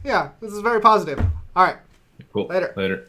Speaker 1: Yeah, this is very positive. All right.
Speaker 2: Cool.
Speaker 1: Later.
Speaker 2: Later.